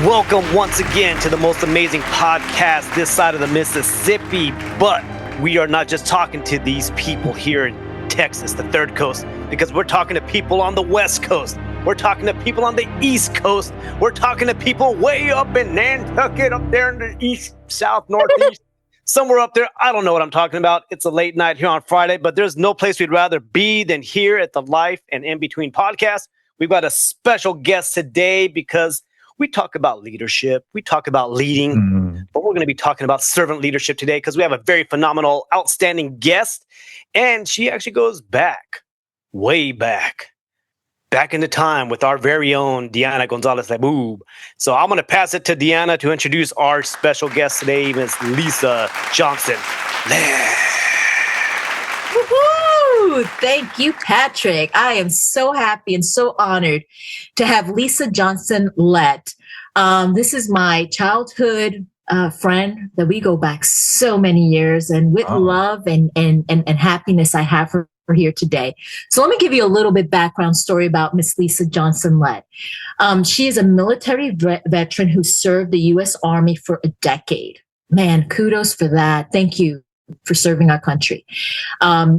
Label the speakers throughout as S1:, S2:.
S1: Welcome once again to the most amazing podcast this side of the Mississippi. But we are not just talking to these people here in Texas, the third coast, because we're talking to people on the West Coast. We're talking to people on the East Coast. We're talking to people way up in Nantucket, up there in the east, south, northeast, somewhere up there. I don't know what I'm talking about. It's a late night here on Friday, but there's no place we'd rather be than here at the Life and In Between podcast. We've got a special guest today because we talk about leadership. We talk about leading, but we're going to be talking about servant leadership today because we have a very phenomenal, outstanding guest. And she actually goes back, way back into time with our very own Deanna Gonzalez-Laboob. So I'm going to pass it to Deanna to introduce our special guest today, Miss Lisa Johnson.
S2: Woohoo! Thank you, Patrick. I am so happy and so honored to have Lisa Johnson Lett. This is my childhood friend that we go back so many years, and with love and happiness, I have her here today. So let me give you a little bit background story about Miss Lisa Johnson Lett. She is a military veteran who served the U.S. Army for a decade. Man, kudos for that. Thank you for serving our country.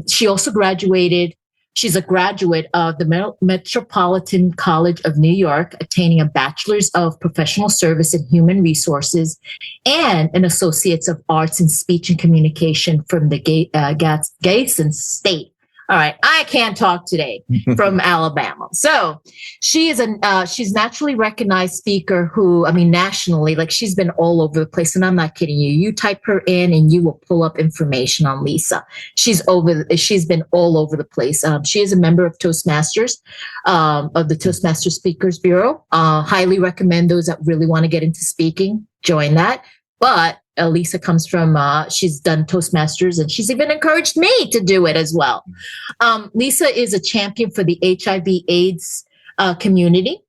S2: She also graduated. She's a graduate of the Metropolitan College of New York, attaining a Bachelor's of Professional Service in Human Resources and an Associate's of Arts in Speech and Communication from the Gayson State. All right, I can't talk today, from Alabama. So she's naturally recognized speaker who, nationally, like she's been all over the place. And I'm not kidding you. You type her in and you will pull up information on Lisa. She's been all over the place. She is a member of Toastmasters, of the Toastmasters Speakers Bureau. Highly recommend those that really want to get into speaking, join that. But Lisa comes from, she's done Toastmasters and she's even encouraged me to do it as well. Lisa is a champion for the HIV/AIDS community.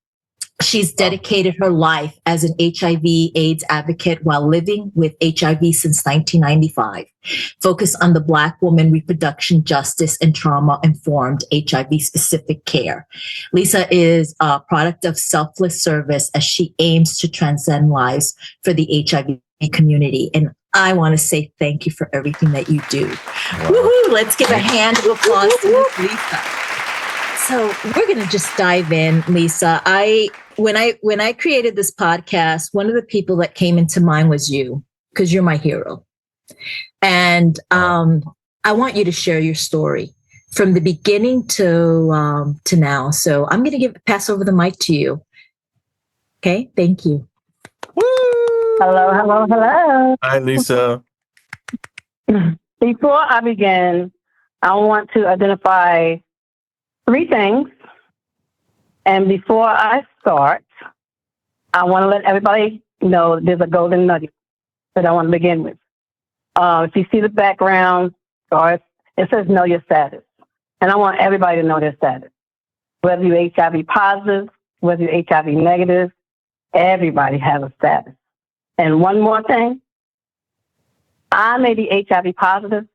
S2: She's dedicated her life as an HIV/AIDS advocate while living with HIV since 1995. Focused on the Black woman reproduction justice and trauma-informed HIV-specific care. Lisa is a product of selfless service as she aims to transcend lives for the HIV community. And I want to say thank you for everything that you do. Wow. Woohoo! Let's give a hand of applause to Miss Lisa. So we're going to just dive in, Lisa. When I created this podcast, one of the people that came into mind was you, because you're my hero. And I want you to share your story from the beginning to now. So I'm going to pass over the mic to you. Okay, thank you.
S1: Woo!
S3: Hello.
S4: Hi, Lisa.
S3: Before I begin, I want to identify 3 things. And before I start, I want to let everybody know there's a golden nugget that I want to begin with. If you see the background, it says know your status. And I want everybody to know their status. Whether you're HIV positive, whether you're HIV negative, everybody has a status. And one more thing, I may be HIV positive,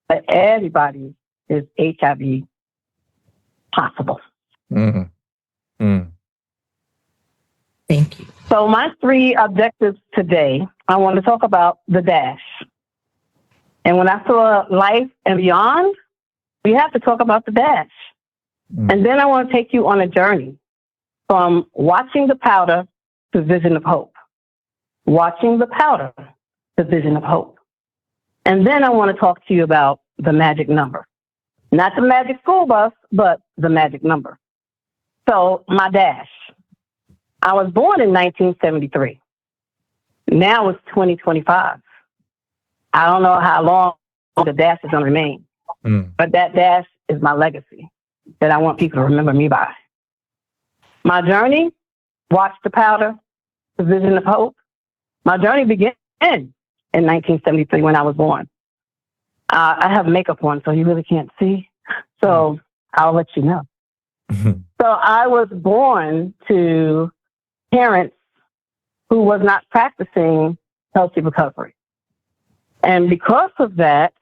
S3: but everybody is HIV possible.
S4: Mm-hmm. Mm.
S2: Thank you.
S3: So my 3 objectives today, I want to talk about the dash. And when I saw Life and Beyond, we have to talk about the dash. Mm. And then I want to take you on a journey from watching the powder to vision of hope. Watching the powder, the vision of hope. And then I want to talk to you about the magic number. Not the magic school bus, but the magic number. So my dash. I was born in 1973. Now it's 2025. I don't know how long the dash is going to remain, but that dash is my legacy that I want people to remember me by. My journey, watch the powder, the vision of hope. My journey began in 1973 when I was born. I have makeup on, so you really can't see. So I'll let you know. So I was born to parents who was not practicing healthy recovery. And because of that,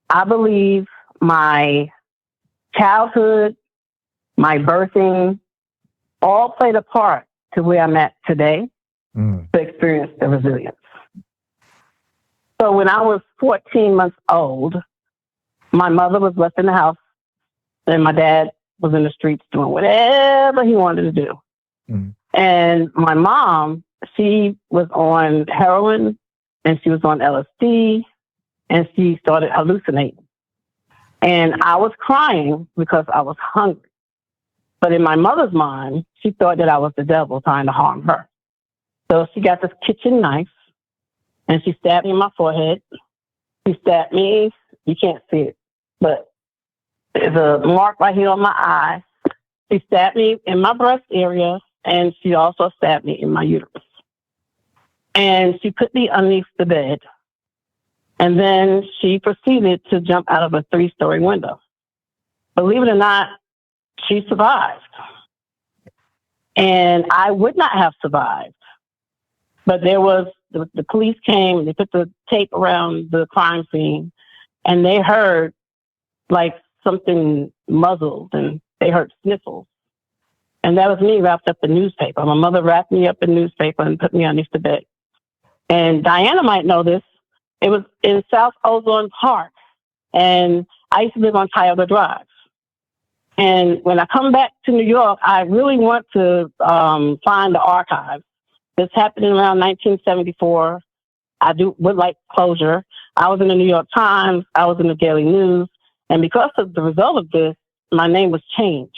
S3: I believe my childhood, my birthing, all played a part to where I'm at today. to experience the resilience. So when I was 14 months old, my mother was left in the house and my dad was in the streets doing whatever he wanted to do. And my mom, she was on heroin and she was on LSD and she started hallucinating. And I was crying because I was hungry. But in my mother's mind, she thought that I was the devil trying to harm her. So she got this kitchen knife and she stabbed me in my forehead. She stabbed me. You can't see it, but there's a mark right here on my eye. She stabbed me in my breast area and she also stabbed me in my uterus. And she put me underneath the bed. And then she proceeded to jump out of a 3-story window. Believe it or not, she survived. And I would not have survived. But there was, the police came, they put the tape around the crime scene, and they heard like something muzzled, and they heard sniffles. And that was me wrapped up in newspaper. My mother wrapped me up in newspaper and put me underneath the bed. And Diana might know this. It was in South Ozone Park. And I used to live on Tioga Drive. And when I come back to New York, I really want to find the archives. This happened in around 1974. I would like closure. I was in the New York Times. I was in the Daily News. And because of the result of this, my name was changed.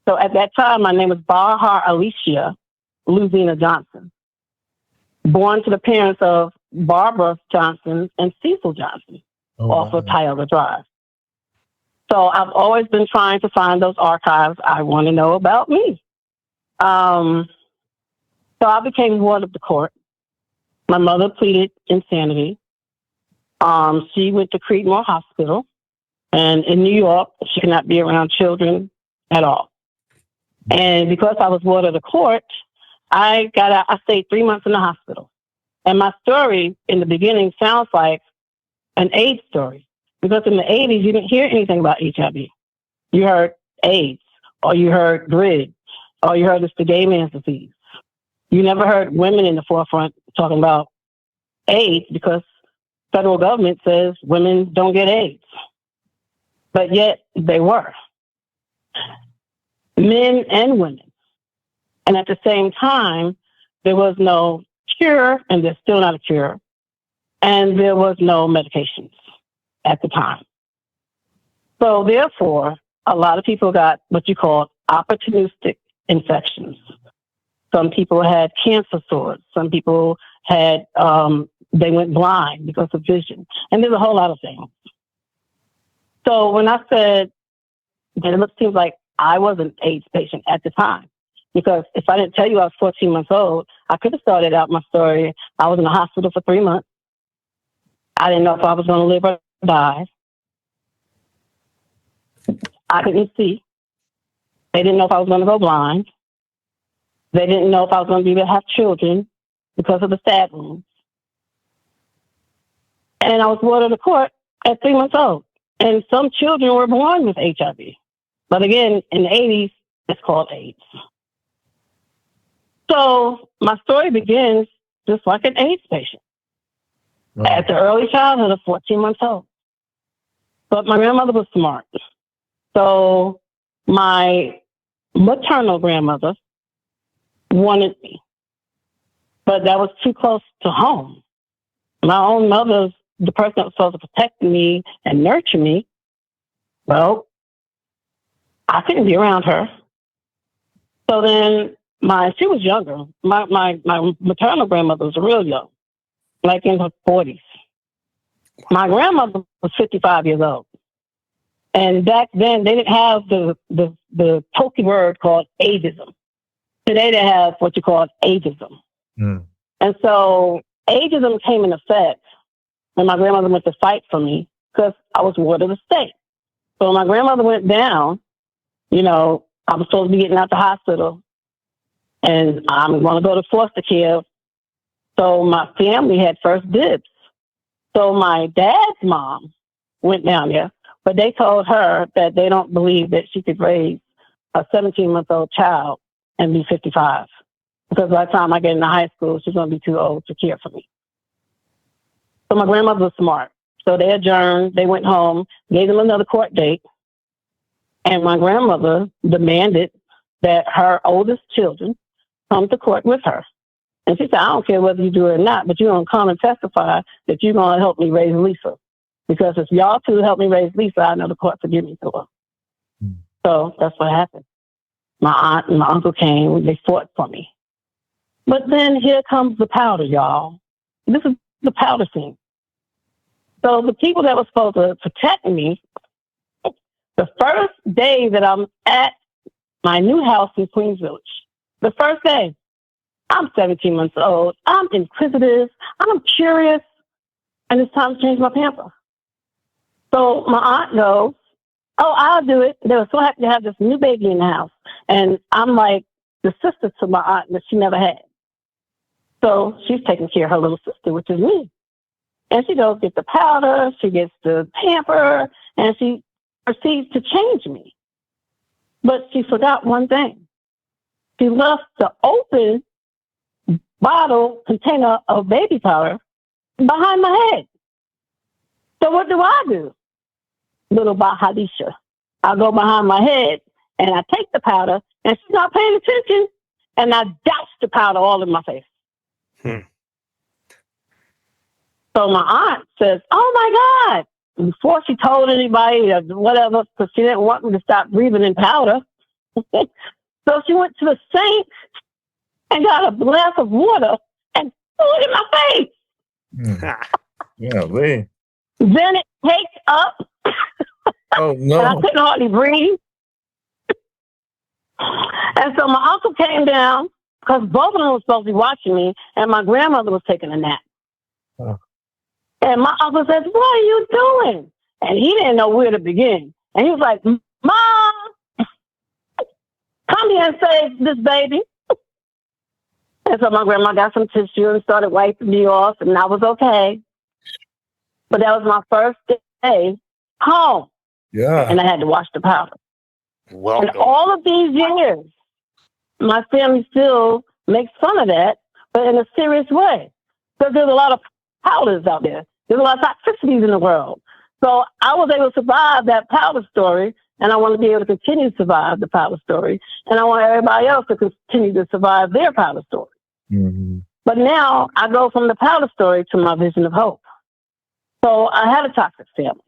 S3: So at that time, my name was Bahar Alicia Luzina Johnson, born to the parents of Barbara Johnson and Cecil Johnson, off of Tioga Drive. So I've always been trying to find those archives. I want to know about me. So I became ward of the court. My mother pleaded insanity. She went to Creedmoor Hospital. And in New York, she could not be around children at all. And because I was ward of the court, I stayed 3 months in the hospital. And my story in the beginning sounds like an AIDS story. Because in the 80s, you didn't hear anything about HIV. You heard AIDS, or you heard GRID, or you heard it's the gay man's disease. You never heard women in the forefront talking about AIDS because federal government says women don't get AIDS. But yet they were. Men and women. And at the same time, there was no cure, and there's still not a cure. And there was no medications at the time. So therefore, a lot of people got what you call opportunistic infections. Some people had cancer sores. Some people had, they went blind because of vision. And there's a whole lot of things. So when I said that it seems like I was an AIDS patient at the time, because if I didn't tell you I was 14 months old, I could have started out my story. I was in the hospital for 3 months. I didn't know if I was going to live or die. I couldn't see. They didn't know if I was going to go blind. They didn't know if I was going to be able to have children because of the stab wounds. And I was ward of the court at 3 months old. And some children were born with HIV. But again, in the 80s, it's called AIDS. So my story begins just like an AIDS patient. Wow. At the early childhood of 14 months old. But my grandmother was smart. So my maternal grandmother wanted me. But that was too close to home. My own mother, the person that was supposed to protect me and nurture me, well, I couldn't be around her. So then she was younger. My maternal grandmother was real young, like in her 40s. My grandmother was 55 years old. And back then, they didn't have the pokey word called ageism. Today, they have what you call ageism. Mm. And so ageism came in effect when my grandmother went to fight for me because I was ward of the state. So when my grandmother went down, you know, I was supposed to be getting out the hospital and I'm going to go to foster care. So my family had first dibs. So my dad's mom went down there, but they told her that they don't believe that she could raise a 17-month-old child and be 55. because by the time I get into high school, she's going to be too old to care for me. So my grandmother was smart. So they adjourned. They went home, gave them another court date. And my grandmother demanded that her oldest children come to court with her. And she said, I don't care whether you do it or not, but you're going to come and testify that you're going to help me raise Lisa. Because if y'all two help me raise Lisa, I know the court will give me to her. So that's what happened. My aunt and my uncle came. They fought for me. But then here comes the powder, y'all. This is the powder scene. So the people that were supposed to protect me, the first day that I'm at my new house in Queens Village, the first day, I'm 17 months old. I'm inquisitive. I'm curious. And it's time to change my pamper. So my aunt goes, oh, I'll do it. They were so happy to have this new baby in the house. And I'm like the sister to my aunt that she never had. So she's taking care of her little sister, which is me. And she goes get the powder, she gets the pamper, and she proceeds to change me. But she forgot one thing. She left the open bottle container of baby powder behind my head. So what do? Little Bahadisha. I go behind my head and I take the powder and she's not paying attention and I douse the powder all in my face. So my aunt says, oh my God, before she told anybody or whatever, because she didn't want me to stop breathing in powder. So she went to the sink and got a glass of water and threw it in my face.
S4: Yeah, man.
S3: Then it takes up.
S4: Oh, no.
S3: And I couldn't hardly breathe. And so my uncle came down because both of them were supposed to be watching me and my grandmother was taking a nap.
S4: Oh.
S3: And my uncle says, what are you doing? And he didn't know where to begin. And he was like, Mom, come here and save this baby. And so my grandma got some tissue and started wiping me off, and I was okay. But that was my first day home.
S4: Yeah.
S3: And I had to wash the powder.
S1: Welcome.
S3: And all of these years, my family still makes fun of that, but in a serious way. Because there's a lot of powders out there. There's a lot of toxicities in the world. So I was able to survive that powder story, and I want to be able to continue to survive the powder story. And I want everybody else to continue to survive their powder story.
S4: Mm-hmm.
S3: But now I go from the powder story to my vision of hope. So I had a toxic family.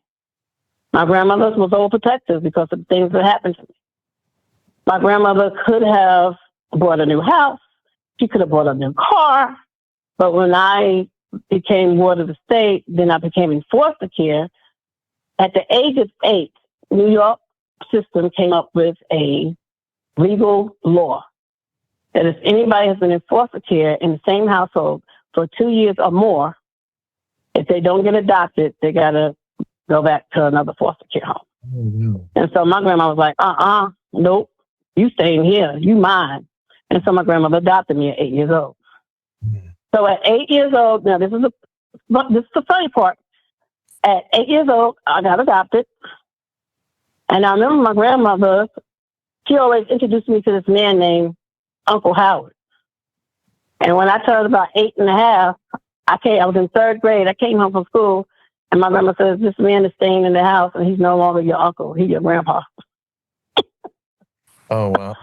S3: My grandmother was overprotective because of the things that happened to me. My grandmother could have bought a new house. She could have bought a new car. But when I became ward of the state, then I became in foster care. At the age of 8, New York system came up with a legal law that if anybody has been in foster care in the same household for 2 years or more, if they don't get adopted, they got to go back to another foster care home.
S4: Mm-hmm.
S3: And so my grandma was like, nope, you staying here, you mine. And so my grandmother adopted me at 8 years old.
S4: Mm-hmm.
S3: So at 8 years old, now this is the funny part. At 8 years old, I got adopted. And I remember my grandmother, she always introduced me to this man named Uncle Howard. And when I turned about 8 and a half, I was in 3rd grade. I came home from school, and my grandma says, this man is staying in the house, and he's no longer your uncle. He's your grandpa.
S4: Oh, wow.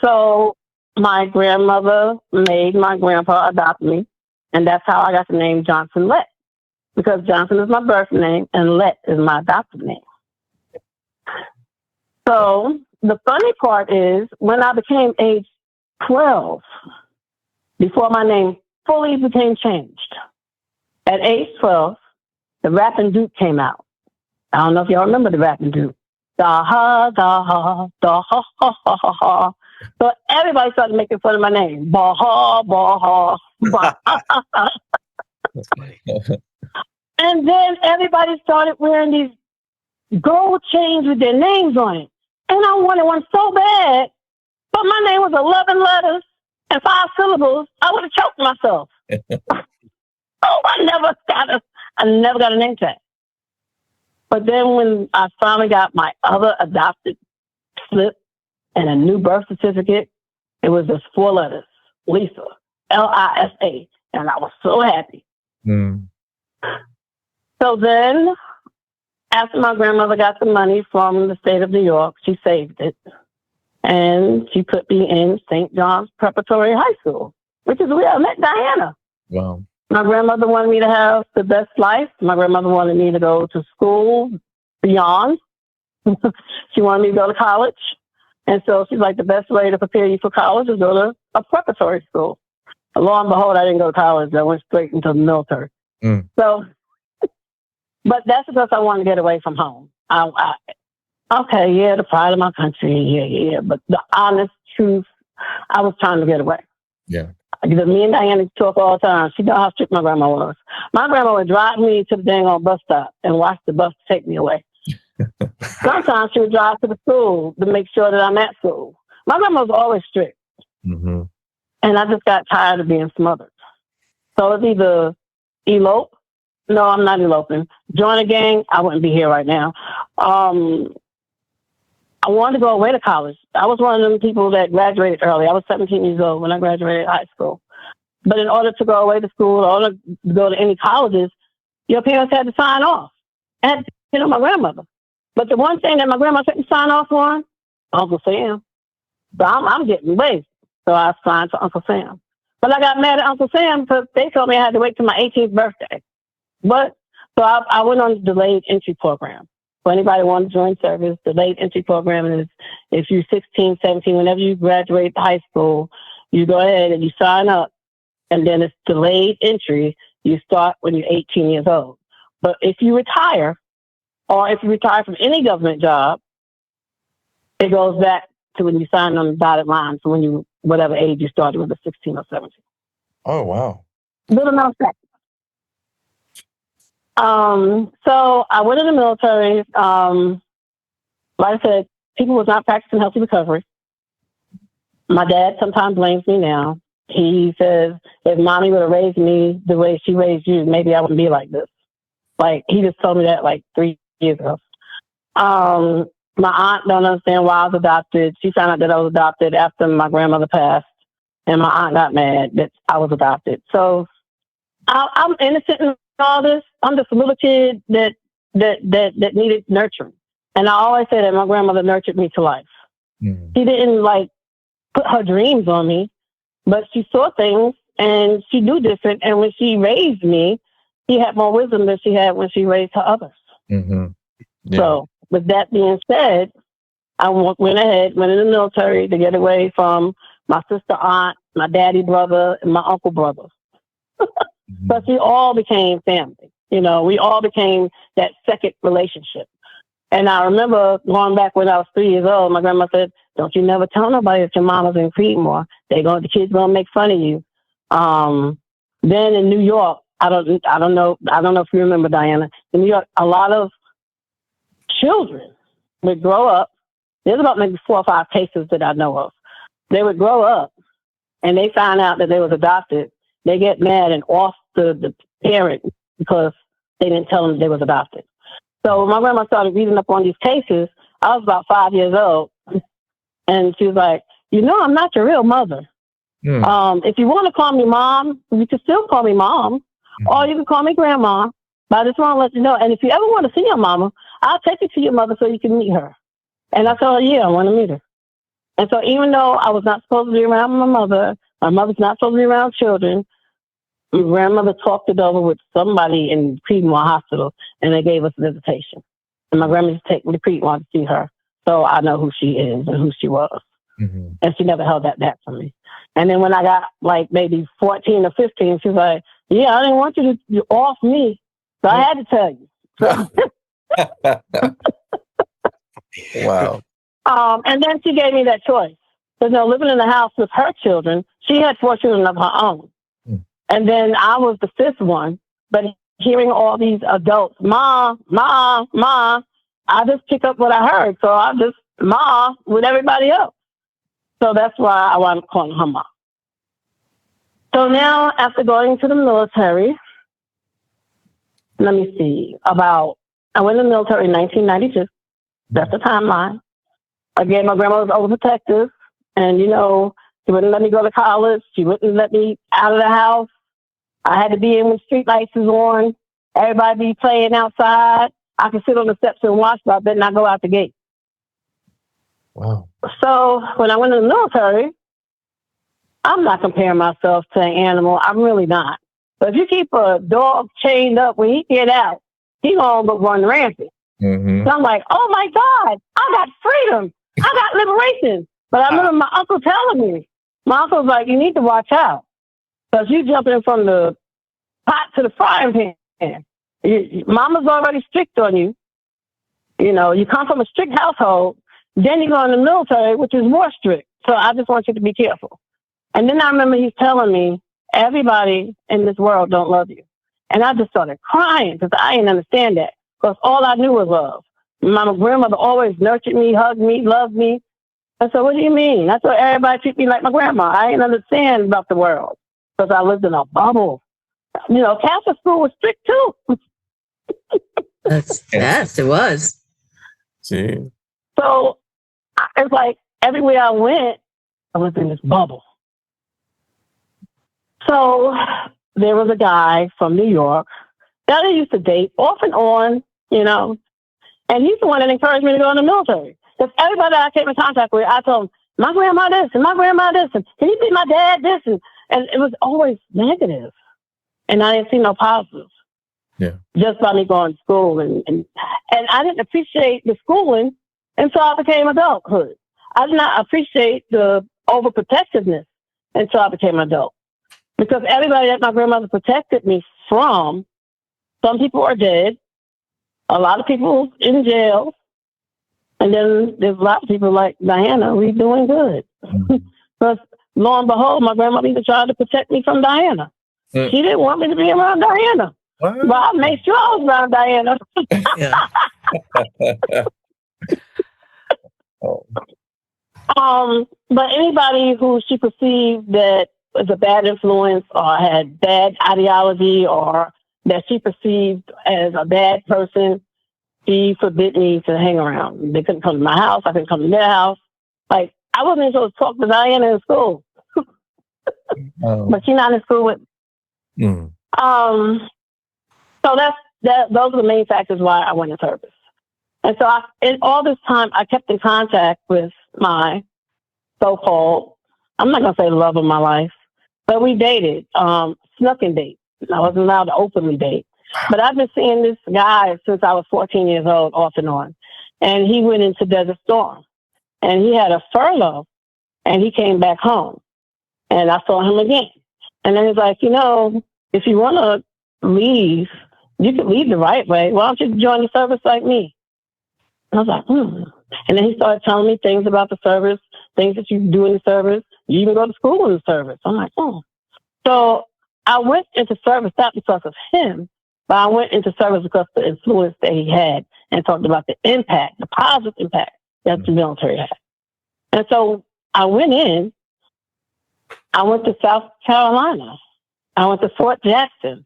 S3: So my grandmother made my grandpa adopt me, and that's how I got the name Johnson Lett, because Johnson is my birth name, and Lett is my adopted name. So the funny part is, when I became age 12, before my name fully became changed, at age 12, the Rappin' Duke came out. I don't know if y'all remember the Rappin' Duke. Da ha, da ha, da ha, ha, ha, ha, ha. So everybody started making fun of my name. Ba ha, ba ha, ba ha, ha, ha.
S1: That's funny.
S3: And then everybody started wearing these gold chains with their names on it. And I wanted one so bad, but my name was 11 letters and 5 syllables. I would have choked myself. I never got a name tag. But then when I finally got my other adopted slip and a new birth certificate, it was just 4 letters. Lisa, Lisa. And I was so happy.
S4: Mm.
S3: So then, after my grandmother got the money from the state of New York, she saved it. And she put me in St. John's Preparatory High School, which is where I met Diana.
S4: Wow.
S3: My grandmother wanted me to have the best life. My grandmother wanted me to go to school beyond. She wanted me to go to college. And so she's like, the best way to prepare you for college is go to a preparatory school. And lo and behold, I didn't go to college. I went straight into the military.
S4: Mm.
S3: So, but that's because I wanted to get away from home. Okay, yeah, the pride of my country, yeah. But the honest truth, I was trying to get away.
S4: Yeah.
S3: Because me and Diana talk all the time. She know how strict my grandma was. My grandma would drive me to the dang old bus stop and watch the bus take me away. Sometimes she would drive to the school to make sure that I'm at school. My grandma was always strict.
S4: Mm-hmm.
S3: And I just got tired of being smothered. So it's either elope. No, I'm not eloping. Join a gang. I wouldn't be here right now. I wanted to go away to college. I was one of them people that graduated early. I was 17 years old when I graduated high school. But in order to go away to school, in order to go to any colleges, your parents had to sign off. I had to depend on my grandmother. But the one thing that my grandma couldn't sign off on, Uncle Sam. So I'm getting away. So I signed to Uncle Sam. But I got mad at Uncle Sam because they told me I had to wait till my 18th birthday. But so I went on the delayed entry program. For anybody who wants to join service, the delayed entry program is if you're 16, 17, whenever you graduate high school, you go ahead and you sign up. And then it's delayed entry. You start when you're 18 years old. But if you retire, or if you retire from any government job, it goes back to when you signed on the dotted line. So when you, whatever age you started, whether 16 or 17.
S4: Oh, wow.
S3: Little known fact. So I went in the military. Like I said, people was not practicing healthy recovery. My dad sometimes blames me now. He says, if mommy would have raised me the way she raised you, maybe I wouldn't be like this. Like, he just told me that like 3 years ago. My aunt don't understand why I was adopted. She found out that I was adopted after my grandmother passed, and my aunt got mad that I was adopted. So I'm innocent in all this. I'm just a little kid that needed nurturing. And I always say that my grandmother nurtured me to life.
S4: Mm.
S3: She didn't like put her dreams on me, but she saw things and she knew different. And when she raised me, she had more wisdom than she had when she raised her others.
S4: Mm-hmm. Yeah.
S3: So with that being said, I went in the military to get away from my sister, aunt, my daddy, brother, and my uncle, brother. But we all became family. You know, we all became that second relationship. And I remember going back when I was 3 years old, my grandma said, don't you never tell nobody that your mama's in Creedmoor. The kids gonna make fun of you. Then in New York, I don't know if you remember, Diana, in New York, a lot of children would grow up. There's about maybe 4 or 5 cases that I know of. They would grow up and they find out that they was adopted. They get mad and off the parent because they didn't tell them they was adopted. So when my grandma started reading up on these cases, I was about 5 years old. And she was like, I'm not your real mother. Mm. If you want to call me mom, you can still call me mom. Mm. Or you can call me grandma. But I just want to let you know. And if you ever want to see your mama, I'll take you to your mother so you can meet her. And I told her, yeah, I want to meet her. And so even though I was not supposed to be around my mother's not supposed to be around children, my grandmother talked it over with somebody in Creedmoor Hospital, and they gave us a visitation. And my grandma used to take me to Creedmoor to see her, so I know who she is and who she was. Mm-hmm. And she never held that back from me. And then when I got like maybe 14 or 15, she was like, yeah, I didn't want you to off me, so I had to tell you.
S4: Wow.
S3: And then she gave me that choice. Because living in the house with her children, she had 4 children of her own. Mm. And then I was the 5th one. But hearing all these adults, Ma, I just pick up what I heard. So I just, Ma, with everybody else. So that's why I wound up calling her Ma. So now, after going to the military, let me see, I went in the military in 1992. That's the timeline. Again, my grandma was overprotective. And, She wouldn't let me go to college. She wouldn't let me out of the house. I had to be in when street lights was on. Everybody be playing outside. I could sit on the steps and watch, but I better not go out the gate.
S4: Wow.
S3: So when I went in the military, I'm not comparing myself to an animal. I'm really not. But if you keep a dog chained up, when he get out, he gonna run rampant.
S4: Mm-hmm.
S3: So I'm like, oh my God, I got freedom. I got liberation. But I remember my uncle telling me, my uncle was like, you need to watch out. Because you jumping from the pot to the frying pan. Mama's already strict on you. You know, you come from a strict household, then you go in the military, which is more strict. So I just want you to be careful. And then I remember he's telling me, everybody in this world don't love you. And I just started crying because I didn't understand that. Because all I knew was love. My grandmother always nurtured me, hugged me, loved me. I said, what do you mean? That's why everybody treat me like my grandma. I didn't understand about the world because I lived in a bubble. You know, Catholic school was strict too.
S2: Yes, it was.
S4: See.
S3: So it's like everywhere I went, I was in this bubble. So there was a guy from New York that I used to date off and on, you know, and he's the one that encouraged me to go in the military. Because everybody that I came in contact with, I told him, my grandma this and my grandma this, and can you be my dad this? And it was always negative. And I didn't see no positives.
S4: Yeah.
S3: Just by me going to school. And I didn't appreciate the schooling until I became adulthood. I did not appreciate the overprotectiveness until I became an adult. Because everybody that my grandmother protected me from, some people are dead, a lot of people in jail, and then there's a lot of people like Diana, we doing good. Because lo and behold, my grandmother even tried to protect me from Diana. She didn't want me to be around Diana.
S4: What?
S3: But I made sure I was around Diana.
S2: Yeah.
S3: But anybody who she perceived that was a bad influence or had bad ideology or that she perceived as a bad person, she forbid me to hang around. They couldn't come to my house. I couldn't come to their house. Like, I wasn't supposed to talk to Diana in school. But she's not in school with me.
S4: Mm.
S3: So those are the main factors why I went in service. And so in all this time, I kept in contact with my so-called, I'm not going to say the love of my life, but we dated, snuck and date. I wasn't allowed to openly date. But I've been seeing this guy since I was 14 years old, off and on. And he went into Desert Storm. And he had a furlough, and he came back home. And I saw him again. And then he's like, you know, if you want to leave, you can leave the right way. Why don't you join the service like me? I was like, And then he started telling me things about the service, things that you do in the service. You even go to school in the service. I'm like, So I went into service not because of him, but I went into service because of the influence that he had and talked about the impact, the positive impact that the military had. And so I went in. I went to South Carolina. I went to Fort Jackson.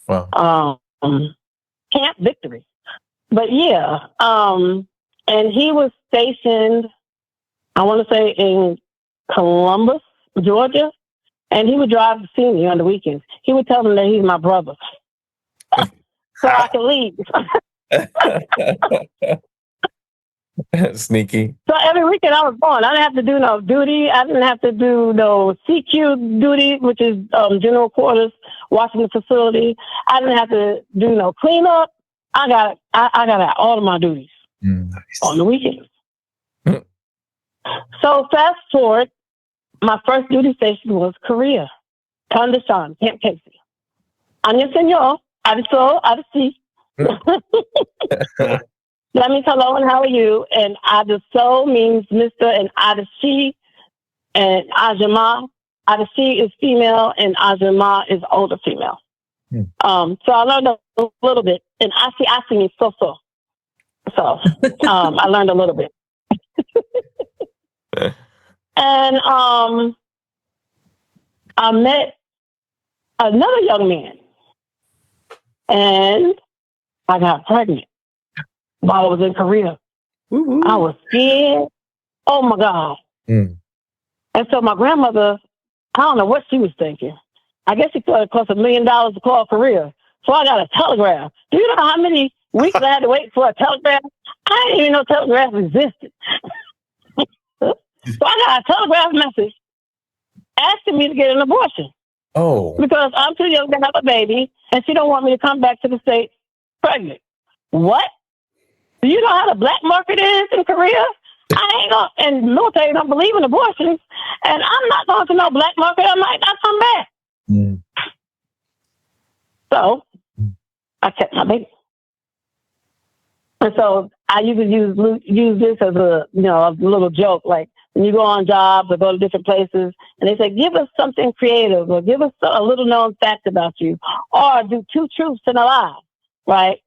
S4: Wow.
S3: Camp Victory. But yeah, and he was stationed, I want to say in Columbus, Georgia, and he would drive to see me on the weekends. He would tell them that he's my brother, so I could leave.
S4: Sneaky.
S3: So every weekend I was gone. I didn't have to do no duty. I didn't have to do no CQ duty, which is general quarters, watching the facility. I didn't have to do no cleanup. I got all of my duties on the weekends. So fast forward, my first duty station was Korea, Kandashan, Camp Casey. Anya senor, adiso, adisi. That means hello and how are you? And adiso means Mr. and adisi and ajama. Adisi is female and ajama is older female. So I learned a little bit. And asi means so. So I learned a little bit. And I met another young man. And I got pregnant while I was in Korea. I was scared. Oh my God. And so my grandmother, I don't know what she was thinking. I guess it cost $1 million to call Korea. So I got a telegram. Do you know how many weeks I had to wait for a telegram? I didn't even know telegraph existed. So I got a telegraph message asking me to get an abortion.
S4: Oh.
S3: Because I'm too young to have a baby, and she don't want me to come back to the States pregnant. What? Do you know how the black market is in Korea? I ain't gonna, and military don't believe in abortions, and I'm not going to no black market. I might not come back.
S4: Mm.
S3: So I kept my baby. And so I usually use this as a little joke, like when you go on jobs or go to different places, and they say, "Give us something creative," or "Give us a little known fact about you," or "Do 2 truths and a lie," right?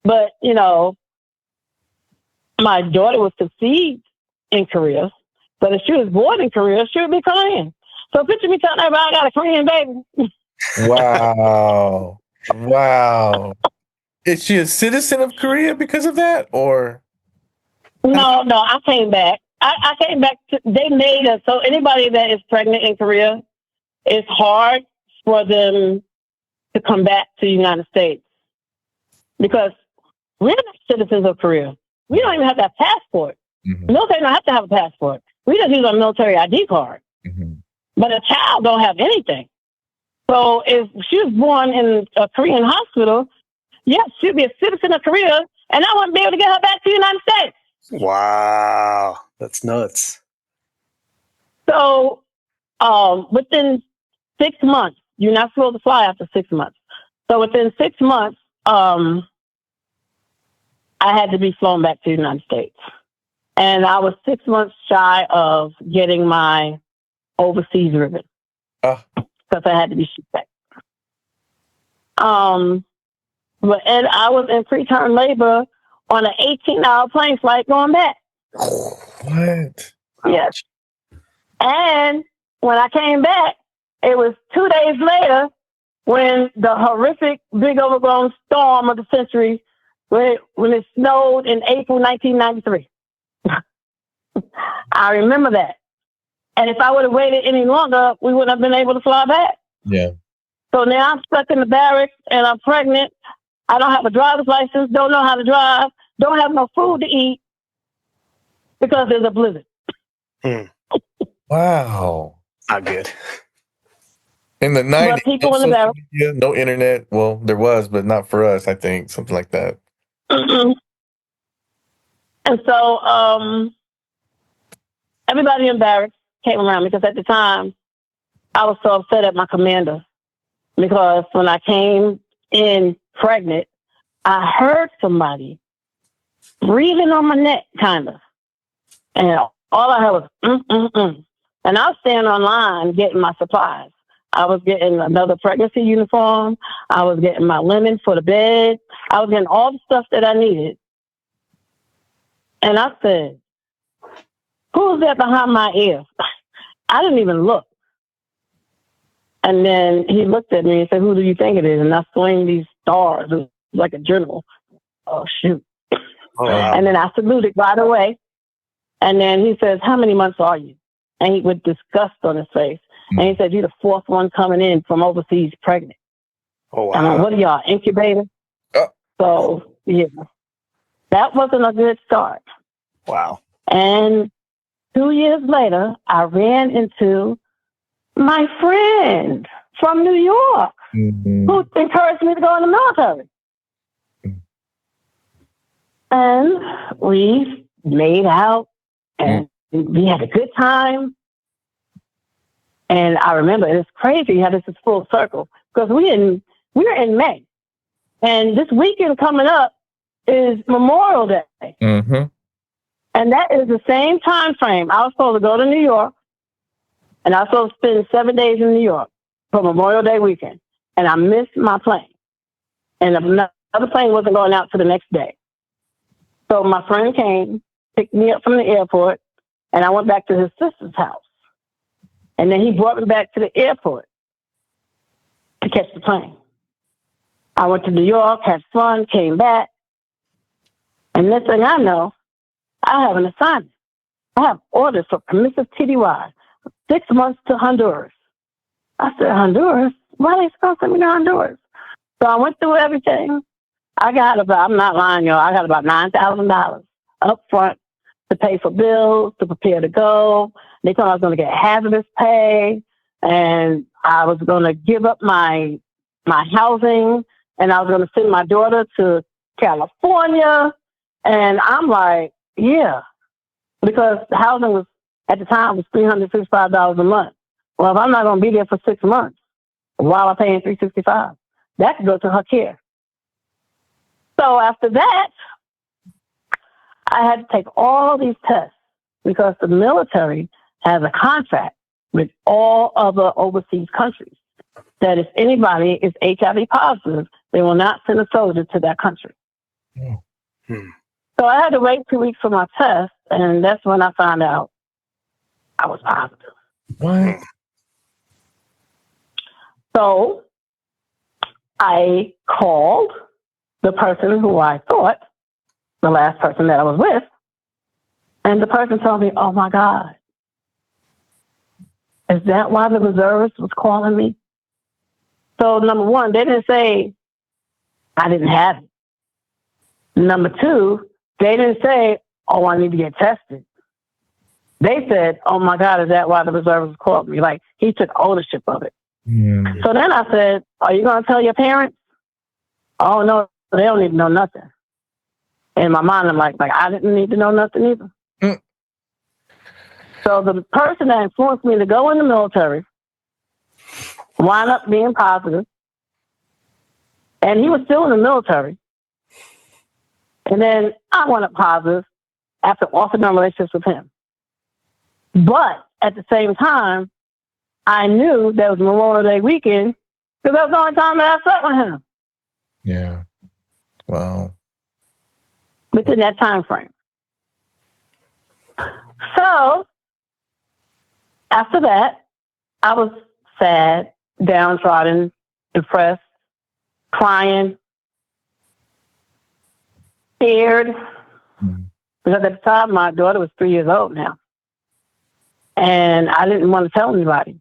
S3: But my daughter was conceived in Korea, but if she was born in Korea, she would be Korean. So picture me telling everybody I got a Korean baby.
S4: Wow. Wow. Is she a citizen of Korea because of that, or?
S3: No, I came back. I came back. They made us so anybody that is pregnant in Korea, it's hard for them to come back to the United States because we're not citizens of Korea. We don't even have that passport.
S4: Mm-hmm.
S3: Military don't have to have a passport. We just use our military ID card.
S4: Mm-hmm.
S3: But a child don't have anything. So if she was born in a Korean hospital, yes, she'd be a citizen of Korea, and I wouldn't be able to get her back to the United States.
S1: Wow, that's nuts.
S3: So within 6 months, you're not supposed to fly after 6 months. So within 6 months, I had to be flown back to the United States. And I was 6 months shy of getting my overseas ribbon because I had to be shipped back. And I was in preterm labor on an 18-hour plane flight going back.
S4: What?
S3: Yes. And when I came back, it was 2 days later when the horrific big overgrown storm of the century, when it snowed in April 1993. I remember that. And if I would have waited any longer, we wouldn't have been able to fly back.
S4: Yeah.
S3: So now I'm stuck in the barracks and I'm pregnant. I don't have a driver's license, don't know how to drive, don't have no food to eat because there's a blizzard.
S4: Wow.
S1: Not good.
S4: In the 90s,
S3: But people in the barracks.
S4: No internet. Well, there was, but not for us, I think. Something like that.
S3: And so everybody in barracks came around because at the time I was so upset at my commander because when I came in pregnant, I heard somebody breathing on my neck, kind of. And all I heard was, And I was standing online getting my supplies. I was getting another pregnancy uniform. I was getting my linen for the bed. I was getting all the stuff that I needed. And I said, "Who's that behind my ear?" I didn't even look. And then he looked at me and said, "Who do you think it is?" And I swing these stars. It was like a journal. Oh, shoot.
S1: Oh, wow.
S3: And then I saluted right away. And then he says, "How many months are you?" And he with disgust on his face. And he said, "You're the 4th one coming in from overseas pregnant."
S1: Oh, wow.
S3: I'm like, "What are y'all, incubator?" So, yeah, that wasn't a good start.
S1: Wow.
S3: And 2 years later, I ran into my friend from New York who encouraged me to go in the military. And we made out and we had a good time. And I remember it's crazy how this is full circle because we're in May. And this weekend coming up is Memorial Day.
S4: Mm-hmm.
S3: And that is the same time frame. I was supposed to go to New York, and I was supposed to spend 7 days in New York for Memorial Day weekend. And I missed my plane. And another plane wasn't going out till the next day. So my friend came, picked me up from the airport, and I went back to his sister's house. And then he brought me back to the airport to catch the plane. I went to New York, had fun, came back. And next thing I know, I have an assignment. I have orders for permissive TDY. 6 months to Honduras. I said, Honduras? Why are they sponsoring me to Honduras? So I went through everything. I got about, I'm not lying, y'all, I got about $9,000 up front to pay for bills, to prepare to go. They thought I was going to get hazardous pay, and I was going to give up my housing, and I was going to send my daughter to California. And I'm like, yeah, because the housing was, at the time, was $365 a month. Well, if I'm not going to be there for 6 months, while I'm paying $365, that could go to her care. So after that, I had to take all these tests because the military has a contract with all other overseas countries that if anybody is HIV positive, they will not send a soldier to that country.
S4: Mm-hmm.
S3: So I had to wait 2 weeks for my test, and that's when I found out I was positive.
S4: What?
S3: So I called the person who I thought, the last person that I was with, and the person told me, oh my God, is that why the reservist was calling me? So number one, they didn't say I didn't have it. Number two, they didn't say, oh, I need to get tested. They said, oh my God, is that why the reservist called me? Like, he took ownership of it.
S4: Mm.
S3: So then I said, are you going to tell your parents? Oh no, they don't need to know nothing. In my mind, I'm like I didn't need to know nothing either.
S4: Mm.
S3: So the person that influenced me to go in the military wound up being positive, and he was still in the military. And then I wound up positive after off and on relationships with him. But at the same time, I knew that was Memorial Day weekend because that was the only time that I slept with him.
S4: Yeah. Wow.
S3: Within that time frame. So after that, I was sad, downtrodden, depressed, crying, scared.
S4: Mm.
S3: Because at the time, my daughter was 3 years old now. And I didn't want to tell anybody.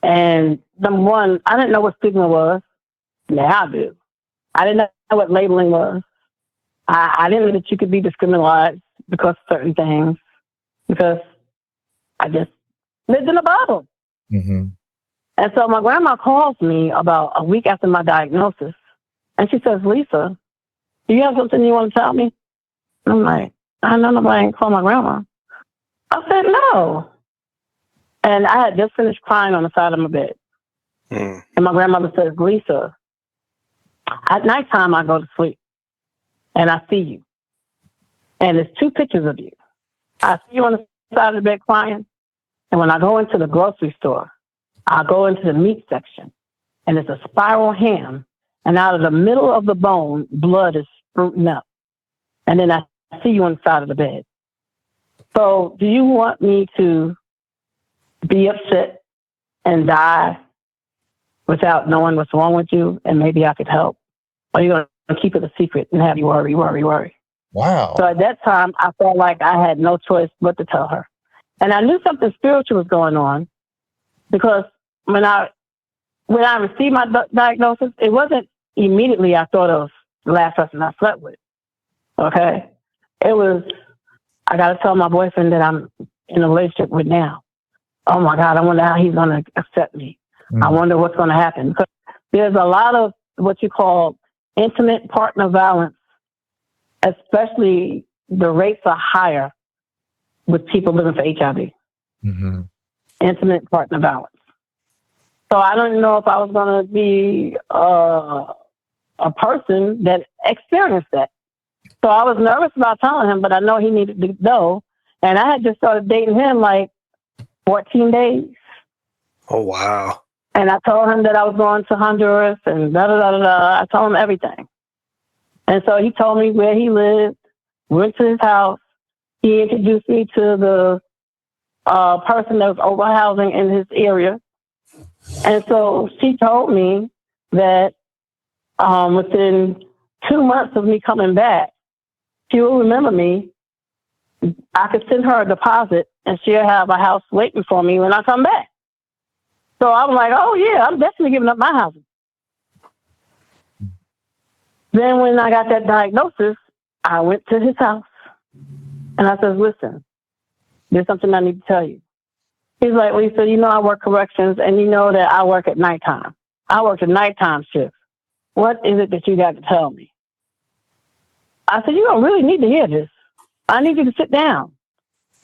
S3: And number one, I didn't know what stigma was. Now I do. I didn't know what labeling was. I didn't know that you could be discriminated because of certain things. Because I just lived in a bubble.
S4: Mm-hmm.
S3: And so my grandma calls me about a week after my diagnosis. And she says, Lisa, do you have something you want to tell me? And I'm like, I know nobody ain't call my grandma. I said, no. And I had just finished crying on the side of my bed.
S1: Mm.
S3: And my grandmother says, Lisa, at nighttime I go to sleep and I see you. And there's 2 pictures of you. I see you on the side of the bed crying. And when I go into the grocery store, I go into the meat section and it's a spiral ham. And out of the middle of the bone, blood is sprouting up. And then I see you on the side of the bed. So do you want me to be upset and die without knowing what's wrong with you and maybe I could help? Or are you going to keep it a secret and have you worry?
S4: Wow.
S3: So at that time, I felt like I had no choice but to tell her. And I knew something spiritual was going on because when I received my diagnosis, it wasn't immediately I thought of the last person I slept with. Okay? It was, I got to tell my boyfriend that I'm in a relationship with now. Oh my God, I wonder how he's going to accept me.
S4: Mm.
S3: I wonder what's going to happen. Because there's a lot of what you call intimate partner violence, especially the rates are higher with people living for HIV.
S4: Mm-hmm.
S3: Intimate partner violence. So I don't know if I was going to be a person that experienced that. So I was nervous about telling him, but I know he needed to know. And I had just started dating him like 14 days.
S1: Oh, wow.
S3: And I told him that I was going to Honduras and I told him everything. And so he told me where he lived, went to his house. He introduced me to the person that was over housing in his area. And so she told me that within 2 months of me coming back, she will remember me. I could send her a deposit and she'll have a house waiting for me when I come back. So I'm like, oh yeah, I'm definitely giving up my house. Then when I got that diagnosis, I went to his house and I said, listen, there's something I need to tell you. He's like, Lisa, you know I work corrections and you know that I work at nighttime. I work a nighttime shift. What is it that you got to tell me? I said, you don't really need to hear this. I need you to sit down.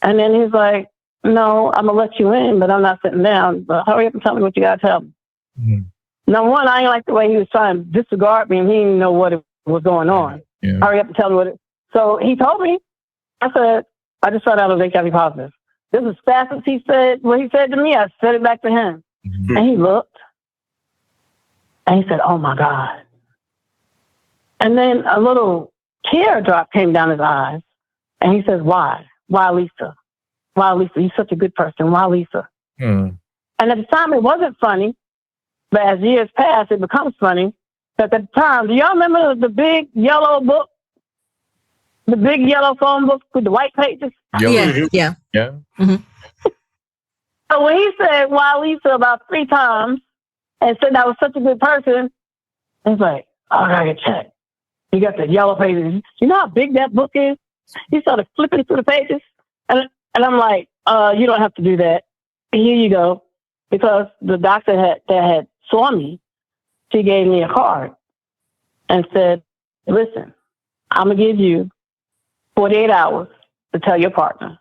S3: And then he's like, no, I'm going to let you in, but I'm not sitting down. But hurry up and tell me what you got to tell me. Mm-hmm. Number one, I didn't like the way he was trying to disregard me and he didn't know what was going on. Yeah. Hurry up and tell me what it. So he told me, I said, I just found out I was HIV positive. This is fast as he said, what he said to me, I said it back to him. Mm-hmm. And he looked and he said, oh my God. And then a little tear drop came down his eyes. And he says, why? Why, Lisa? Why, Lisa? You're such a good person. Why, Lisa? And at the time, it wasn't funny. But as years pass, it becomes funny. But at the time, do y'all remember the big yellow book? The big yellow phone book with the white pages?
S2: Yeah. Mm-hmm.
S3: So when he said, why, Lisa, about 3 times, and said I was such a good person, he's like, oh, I gotta get checked. You got the yellow pages. You know how big that book is? He started flipping through the pages. And I'm like, you don't have to do that. Here you go. Because the doctor that had saw me, she gave me a card and said, listen, I'm going to give you 48 hours to tell your partner.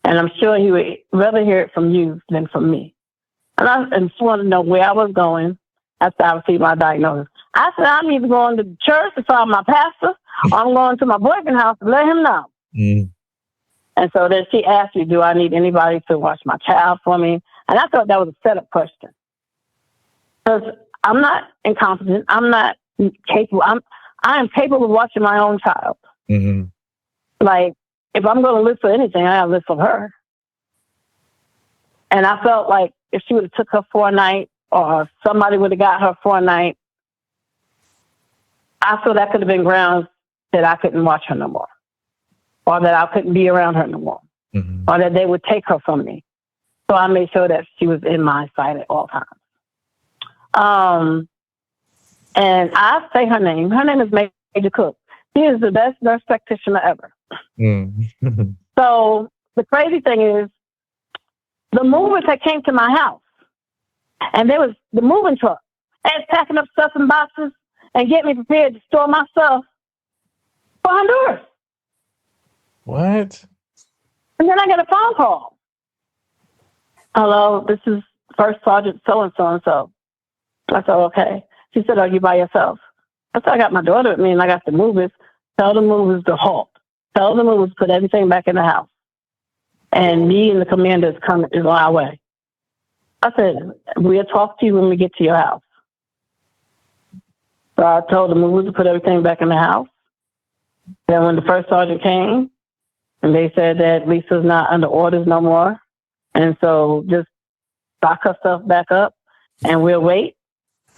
S3: And I'm sure he would rather hear it from you than from me. And I just wanted to know where I was going after I received my diagnosis. I said, I'm either going to church to find my pastor, or I'm going to my boyfriend's house to let him know. And so then she asked me, do I need anybody to watch my child for me? And I thought that was a setup question. Because I'm not incompetent. I'm not capable. I am capable of watching my own child. Mm-hmm. Like, if I'm going to live for anything, I got to live for her. And I felt like if she would have took her for a night or somebody would have got her for a night, I feel that could have been grounds that I couldn't watch her no more. Or that I couldn't be around her no more. Mm-hmm. Or that they would take her from me. So I made sure that she was in my sight at all times. And I say her name. Her name is Major Cook. She is the best nurse practitioner ever. Mm-hmm. So the crazy thing is, the movers that came to my house, and there was the moving truck, and it's packing up stuff in boxes and getting me prepared to store my stuff for Honduras.
S4: What?
S3: And then I get a phone call. Hello, this is First Sergeant so-and-so and so. I said, okay. She said, are you by yourself? I said, I got my daughter with me and I got the movers. Tell the movers to halt. Tell the movers to put everything back in the house. And me and the commander is on our way. I said, we'll talk to you when we get to your house. So I told the movers to put everything back in the house. Then when the first sergeant came, and they said that Lisa's not under orders no more. And so just stock her stuff back up and we'll wait.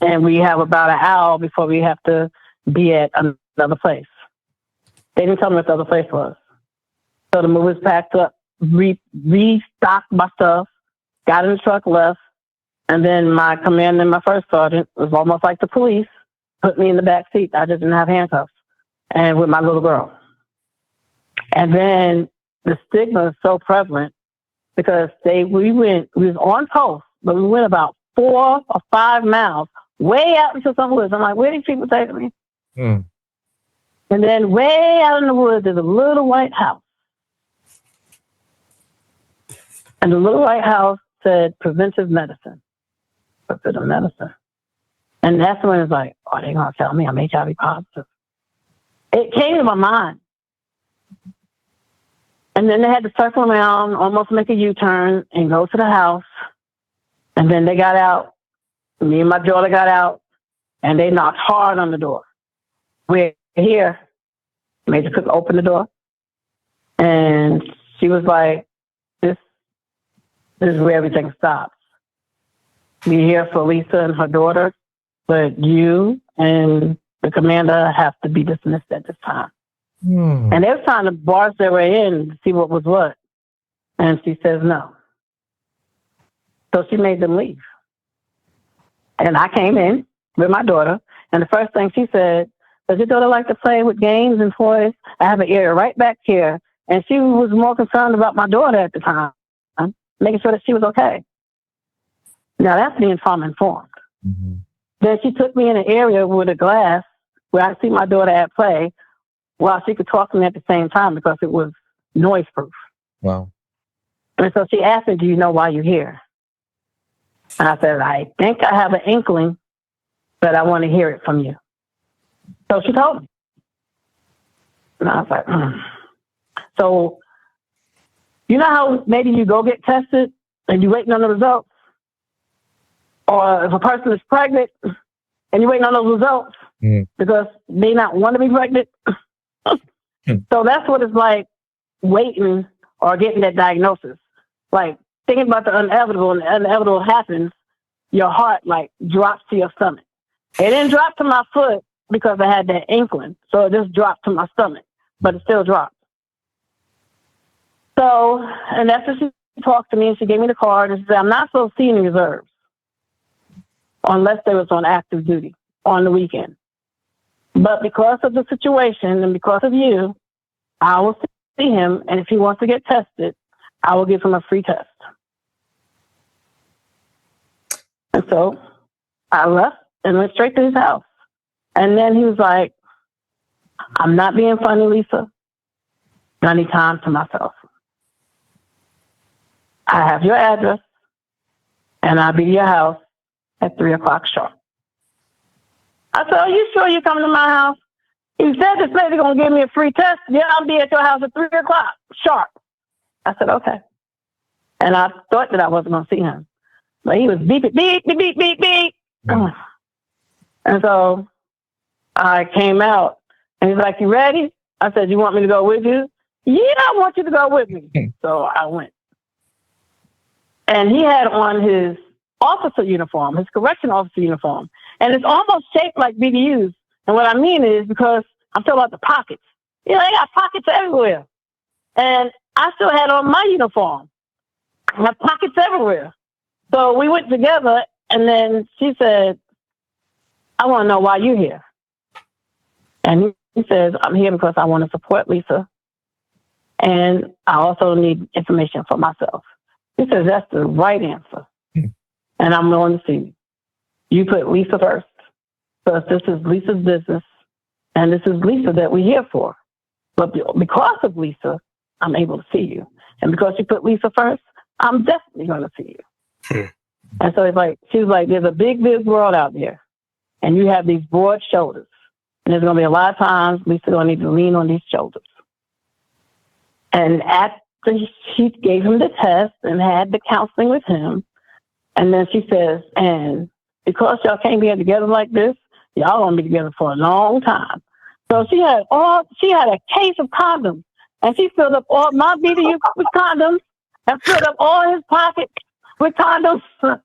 S3: And we have about an hour before we have to be at another place. They didn't tell me what the other place was. So the movers packed up, restocked my stuff, got in the truck, left. And then my commander and my first sergeant was almost like the police, put me in the back seat. I just didn't have handcuffs. And with my little girl. And then the stigma is so prevalent because we was on post, but we went about 4 or 5 miles way out into some woods. I'm like, where are these people taking me? And then way out in the woods, there's a little white house. And the little white house said preventive medicine. Preventive medicine. And that's when it's like, oh, they're going to tell me I'm HIV positive. It came to my mind. And then they had to circle around, almost make a U-turn and go to the house. And then they got out. Me and my daughter got out. And they knocked hard on the door. We're here. Major Cook opened the door. And she was like, this is where everything stops. We're here for Lisa and her daughter. But you and the commander have to be dismissed at this time. And they were trying to barge their way in to see what was what. And she says no. So she made them leave. And I came in with my daughter, and the first thing she said, does your daughter like to play with games and toys? I have an area right back here. And she was more concerned about my daughter at the time, making sure that she was okay. Now, that's being trauma-informed.
S4: Mm-hmm.
S3: Then she took me in an area with a glass where I see my daughter at play while she could talk to me at the same time because it was noise-proof.
S4: Wow.
S3: And so she asked me, do you know why you're here? And I said, I think I have an inkling, but I want to hear it from you. So she told me. And I was like, So, you know how maybe you go get tested and you're waiting on the results? Or if a person is pregnant and you're waiting on those results because they not want to be pregnant? So that's what it's like waiting or getting that diagnosis. Like thinking about the inevitable, and the inevitable happens, your heart like drops to your stomach. It didn't drop to my foot because I had that inkling. So it just dropped to my stomach, but it still dropped. So, and after she talked to me and she gave me the card and she said, I'm not supposed to see any reserves unless they was on active duty on the weekend. But because of the situation and because of you, I will see him. And if he wants to get tested, I will give him a free test. And so I left and went straight to his house. And then he was like, I'm not being funny, Lisa. I need time to myself. I have your address, and I'll be at your house at 3 o'clock sharp. I said, are you sure you're coming to my house? He said this lady's going to give me a free test. Yeah, I'll be at your house at 3 o'clock sharp. I said, okay. And I thought that I wasn't going to see him. But he was beep, beep, beep, beep, beep, beep. And so I came out, and he's like, you ready? I said, you want me to go with you? Yeah, I want you to go with me. So I went. And he had on his officer uniform, his correction officer uniform. And it's almost shaped like BDUs. And what I mean is because I'm talking about the pockets. You know, they got pockets everywhere. And I still had on my uniform. I have pockets everywhere. So we went together, and then she said, I want to know why you're here. And he says, I'm here because I want to support Lisa. And I also need information for myself. He says, that's the right answer. And I'm willing to see you. You put Lisa first. Because this is Lisa's business. And this is Lisa that we're here for. But because of Lisa, I'm able to see you. And because you put Lisa first, I'm definitely going to see you. And so it's like, she was like, there's a big, big world out there. And you have these broad shoulders. And there's going to be a lot of times Lisa going to need to lean on these shoulders. And after she gave him the test and had the counseling with him, and then she says, and because y'all can't be together like this, y'all gonna be together for a long time. So she had a case of condoms, and she filled up all my BDU with condoms, and filled up all his pockets with condoms. And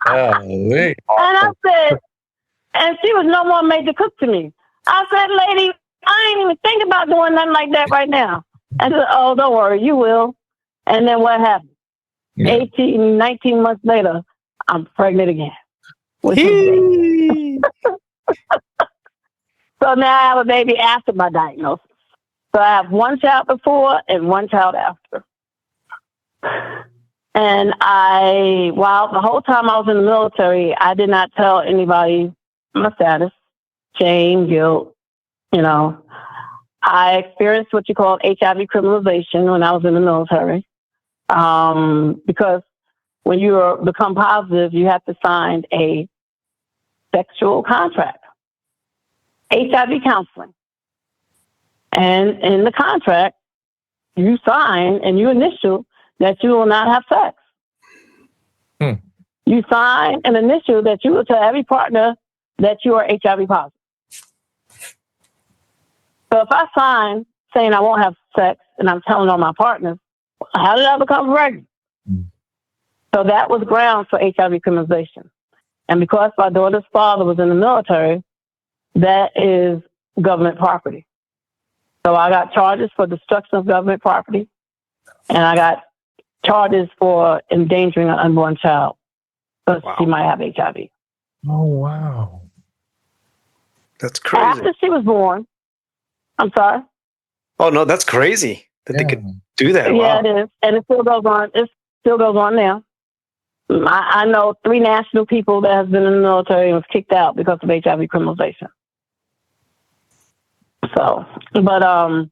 S3: I said, and she was no more made to cook to me. I said, lady, I ain't even thinking about doing nothing like that right now. And she said, oh, don't worry, you will. And then what happened? 18, 19 months later, I'm pregnant again. So now I have a baby after my diagnosis. So I have one child before and one child after. And while the whole time I was in the military, I did not tell anybody my status, shame, guilt, you know. I experienced what you call HIV criminalization when I was in the military. Because when you become positive, you have to sign a sexual contract, HIV counseling. And in the contract, you sign and you initial that you will not have sex. You sign an initial that you will tell every partner that you are HIV positive. So if I sign saying I won't have sex and I'm telling all my partners, how did I become pregnant? So that was grounds for HIV criminalization. And because my daughter's father was in the military, that is government property. So I got charges for destruction of government property, and I got charges for endangering an unborn child because
S1: Wow.
S3: she might have HIV.
S4: Oh, wow.
S1: That's crazy.
S3: After she was born, I'm sorry.
S1: Oh no, that's crazy that they could do that.
S3: Yeah,
S1: Wow.
S3: it is, and it still goes on. It still goes on now. I know 3 national people that have been in the military and was kicked out because of HIV criminalization. So, but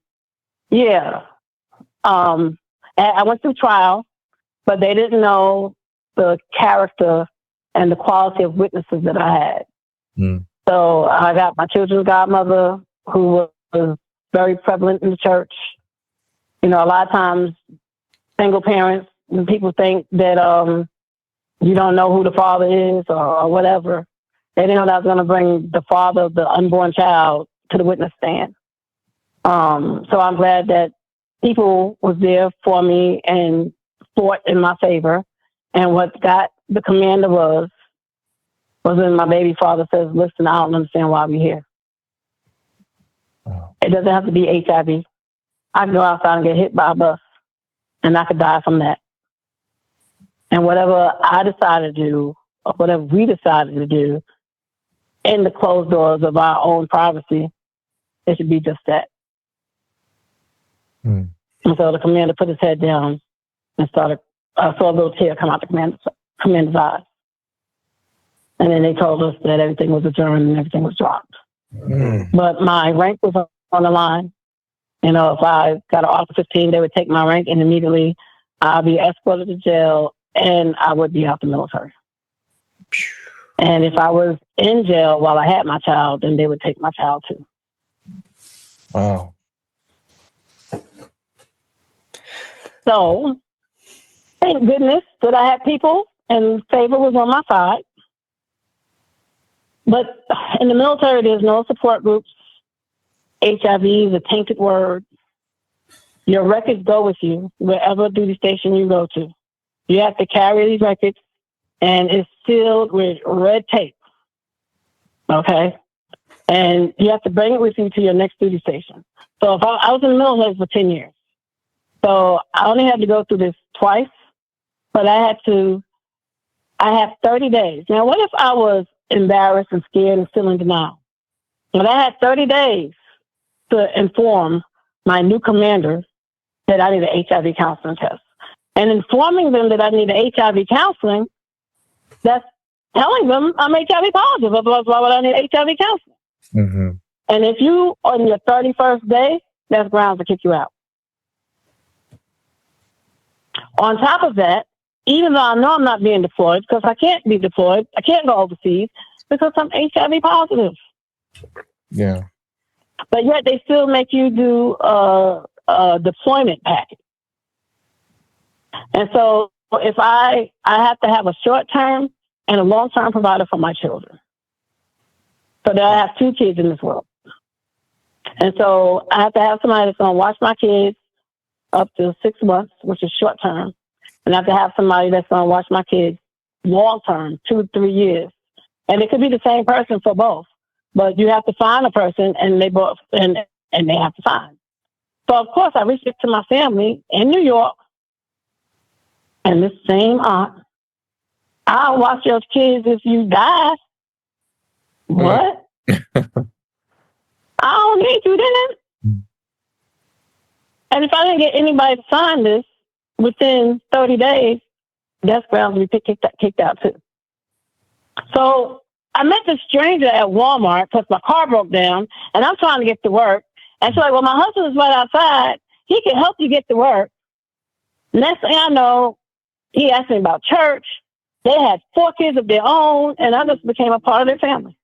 S3: yeah, I went through trial, but they didn't know the character and the quality of witnesses that I had.
S4: Mm.
S3: So I got my children's godmother, who was very prevalent in the church. You know, a lot of times, single parents, people think that you don't know who the father is or whatever. They didn't know that I was going to bring the father of the unborn child to the witness stand. So I'm glad that people was there for me and fought in my favor. And what got the commander was when my baby father says, "Listen, I don't understand why we're here.
S4: Oh.
S3: It doesn't have to be HIV. I can go outside and get hit by a bus, and I could die from that. And whatever I decided to do, or whatever we decided to do, in the closed doors of our own privacy, it should be just that."
S4: Mm.
S3: And so the commander put his head down and started. I saw a little tear come out the commander's eyes. And then they told us that everything was adjourned and everything was dropped.
S4: Mm.
S3: But my rank was on the line. You know, if I got an offer 15, they would take my rank, and immediately I'll be escorted to jail and I would be out the military. And if I was in jail while I had my child, then they would take my child too.
S4: Wow.
S3: So, thank goodness that I had people and favor was on my side. But in the military, there's no support groups. HIV is a tainted word. Your records go with you wherever duty station you go to. You have to carry these records, and it's sealed with red tape. Okay? And you have to bring it with you to your next duty station. So if I was in the military for 10 years. So I only had to go through this twice, but I had 30 days. Now, what if I was embarrassed and scared and still in denial? But I had 30 days to inform my new commander that I need an HIV counseling test. And informing them that I need an HIV counseling, that's telling them I'm HIV positive. Otherwise, why would I need HIV counseling?
S4: Mm-hmm.
S3: And if you on your 31st day, that's grounds to kick you out. On top of that, even though I know I'm not being deployed, because I can't be deployed, I can't go overseas because I'm HIV positive.
S4: Yeah.
S3: But yet they still make you do a deployment package. And so if I have to have a short-term and a long-term provider for my children. So that I have 2 kids in this world. And so I have to have somebody that's going to watch my kids up to 6 months, which is short-term. And I have to have somebody that's going to watch my kids long-term, 2 to 3 years. And it could be the same person for both. But you have to find a person, and they both and they have to find. So of course I reached out to my family in New York, and this same aunt, "I'll watch your kids if you die." What? I don't need you then. And if I didn't get anybody to sign this within 30 days, that's grounds to be kicked out too. So I met this stranger at Walmart because my car broke down and I'm trying to get to work. And she's like, "Well, my husband is right outside. He can help you get to work." Next thing I know, he asked me about church. They had 4 kids of their own, and I just became a part of their family.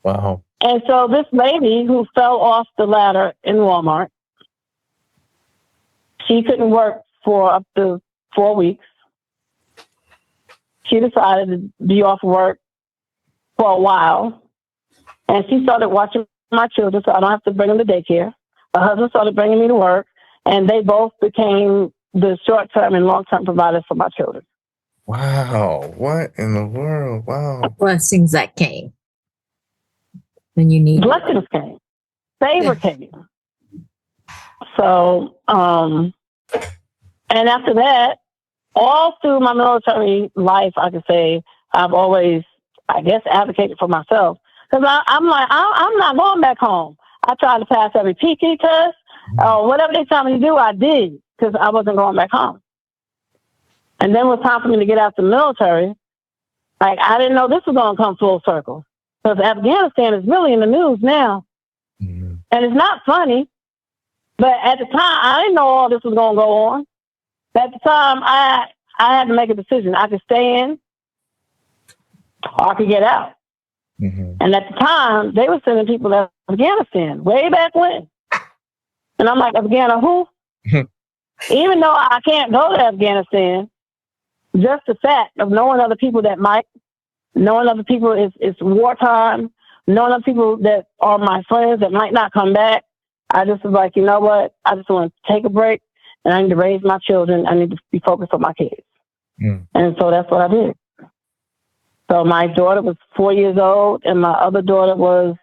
S4: Wow.
S3: And so this lady who fell off the ladder in Walmart, she couldn't work for up to 4 weeks. She decided to be off work for a while. And she started watching my children so I don't have to bring them to daycare. Her husband started bringing me to work. And they both became the short-term and long-term providers for my children.
S4: Wow. What in the world? Wow.
S2: Blessings that came when you need.
S3: Blessings came. Favor came. So, And after that, all through my military life, I could say I've always, I guess, advocated for myself. Because I'm like, I'm not going back home. I tried to pass every PT test, whatever they tell me to do, I did, because I wasn't going back home. And then it was time for me to get out the military. Like, I didn't know this was going to come full circle. Because Afghanistan is really in the news now. Mm-hmm. And it's not funny. But at the time, I didn't know all this was going to go on. At the time, I had to make a decision. I could stay in or I could get out. Mm-hmm. And at the time, they were sending people to Afghanistan way back when. And I'm like, Afghanistan who? Even though I can't go to Afghanistan, just the fact of knowing other people that might, knowing other people it's wartime, knowing other people that are my friends that might not come back, I just was like, you know what? I just want to take a break and I need to raise my children. I need to be focused on my kids. Mm. And so that's what I did. So my daughter was 4 years old and my other daughter was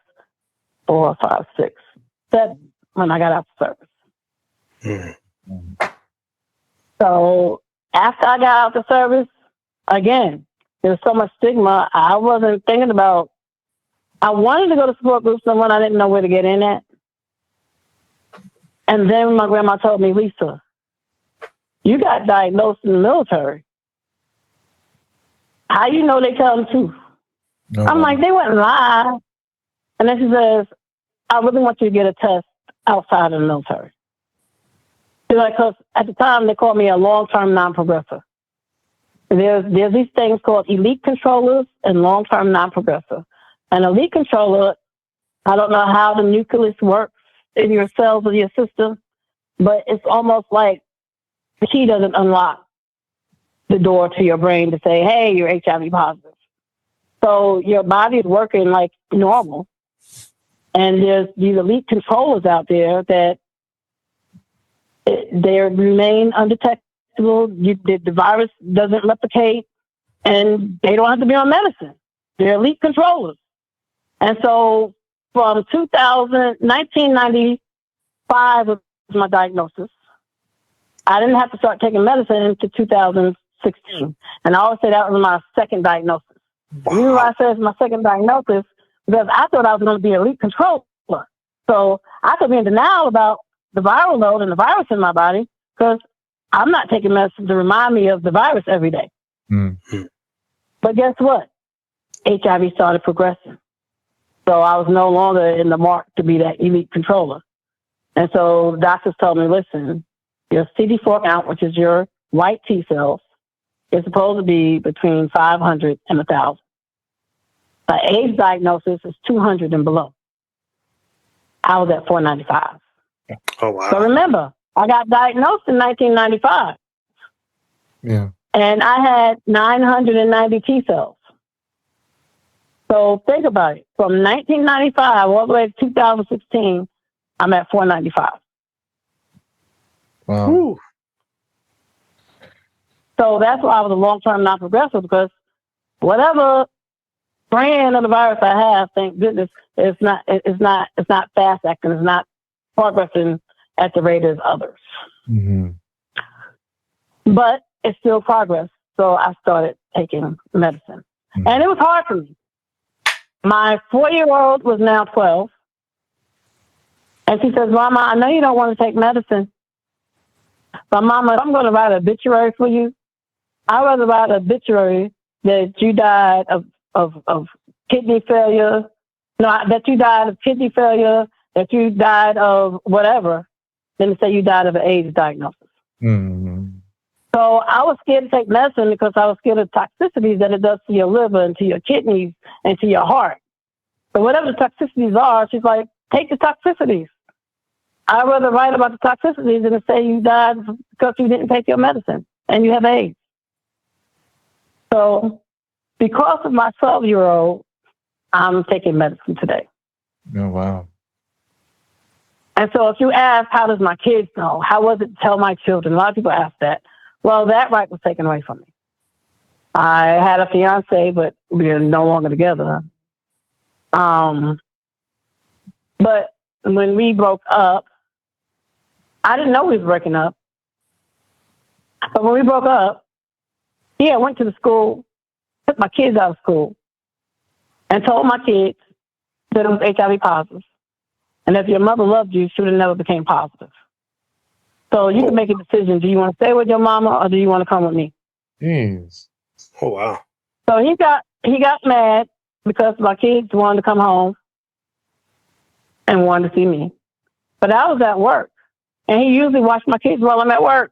S3: 4, 5, 6, 7 when I got out of service. Mm. So after I got out the service, again, there's so much stigma. I wasn't thinking about, I wanted to go to support groups and when I didn't know where to get in at. And then my grandma told me, Lisa, you got diagnosed in the military. How you know they tell the truth? No. I'm like, they wouldn't lie. And then she says, I really want you to get a test outside of the military. She's like, because at the time they called me a long-term non-progressor. There's these things called elite controllers and long-term non-progressor. An elite controller, I don't know how the nucleus works in your cells of your system, but it's almost like the key doesn't unlock the door to your brain to say, hey, you're HIV positive. So your body is working like normal. And there's these elite controllers out there that they remain undetectable. The virus doesn't replicate and they don't have to be on medicine. They're elite controllers. And so from 1995 was my diagnosis. I didn't have to start taking medicine until 2016. And I always say that was my second diagnosis. Wow. The reason why I say it's my second diagnosis because I thought I was going to be an elite controller. So I could be in denial about the viral load and the virus in my body because I'm not taking medicine to remind me of the virus every day. Mm-hmm. But guess what? HIV started progressing. So I was no longer in the mark to be that elite controller. And so doctors told me, listen, your CD4 count, which is your white T cells, is supposed to be between 500 and 1,000. The AIDS diagnosis is 200 and below. I was at 495.
S1: Oh, wow.
S3: So remember, I got diagnosed in 1995.
S4: Yeah.
S3: And I had 990 T cells. So think about it. From 1995 all the way to 2016, I'm at 495.
S4: Wow.
S3: Whew. So that's why I was a long-term non-progressive because whatever brand of the virus I have, thank goodness, it's not fast acting. It's not progressing at the rate as others. Mm-hmm. But it's still progress. So I started taking medicine. Mm-hmm. And it was hard for me. My 4-year-old was now 12. And she says, Mama, I know you don't want to take medicine. But Mama, if I'm going to write an obituary for you, I'd rather write an obituary that you died of kidney failure. No, that you died of kidney failure, that you died of whatever, than to say you died of an AIDS diagnosis. Mm-hmm. So I was scared to take medicine because I was scared of toxicities that it does to your liver and to your kidneys and to your heart. But whatever the toxicities are, she's like, take the toxicities. I'd rather write about the toxicities than to say you died because you didn't take your medicine and you have AIDS. So because of my 12-year-old, I'm taking medicine today.
S4: Oh, wow.
S3: And so if you ask, how does my kids know? How was it to tell my children? A lot of people ask that. Well, that right was taken away from me. I had a fiance, but we're no longer together. But when we broke up, I didn't know we was breaking up. But when we broke up, he had went to the school, took my kids out of school, and told my kids that it was HIV positive. And if your mother loved you, she would have never became positive. So you can make a decision. Do you want to stay with your mama or do you want to come with me?
S1: Oh, wow.
S3: So he got mad because my kids wanted to come home and wanted to see me. But I was at work. And he usually watched my kids while I'm at work.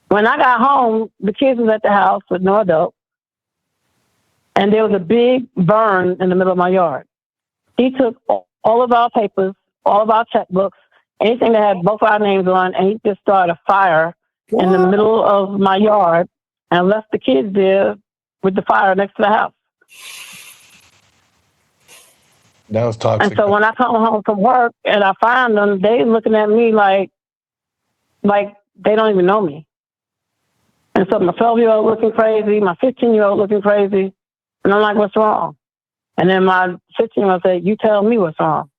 S3: When I got home, the kids was at the house with no adult. And there was a big burn in the middle of my yard. He took all of our papers, all of our checkbooks, anything that had both our names on, and he just started a fire in the middle of my yard and left the kids there with the fire next to the house.
S4: That was toxic.
S3: And so when I come home from work and I find them, they looking at me like they don't even know me. And so my 12-year-old looking crazy, my 15-year-old looking crazy, and I'm like, what's wrong? And then my 15-year-old said, you tell me what's wrong.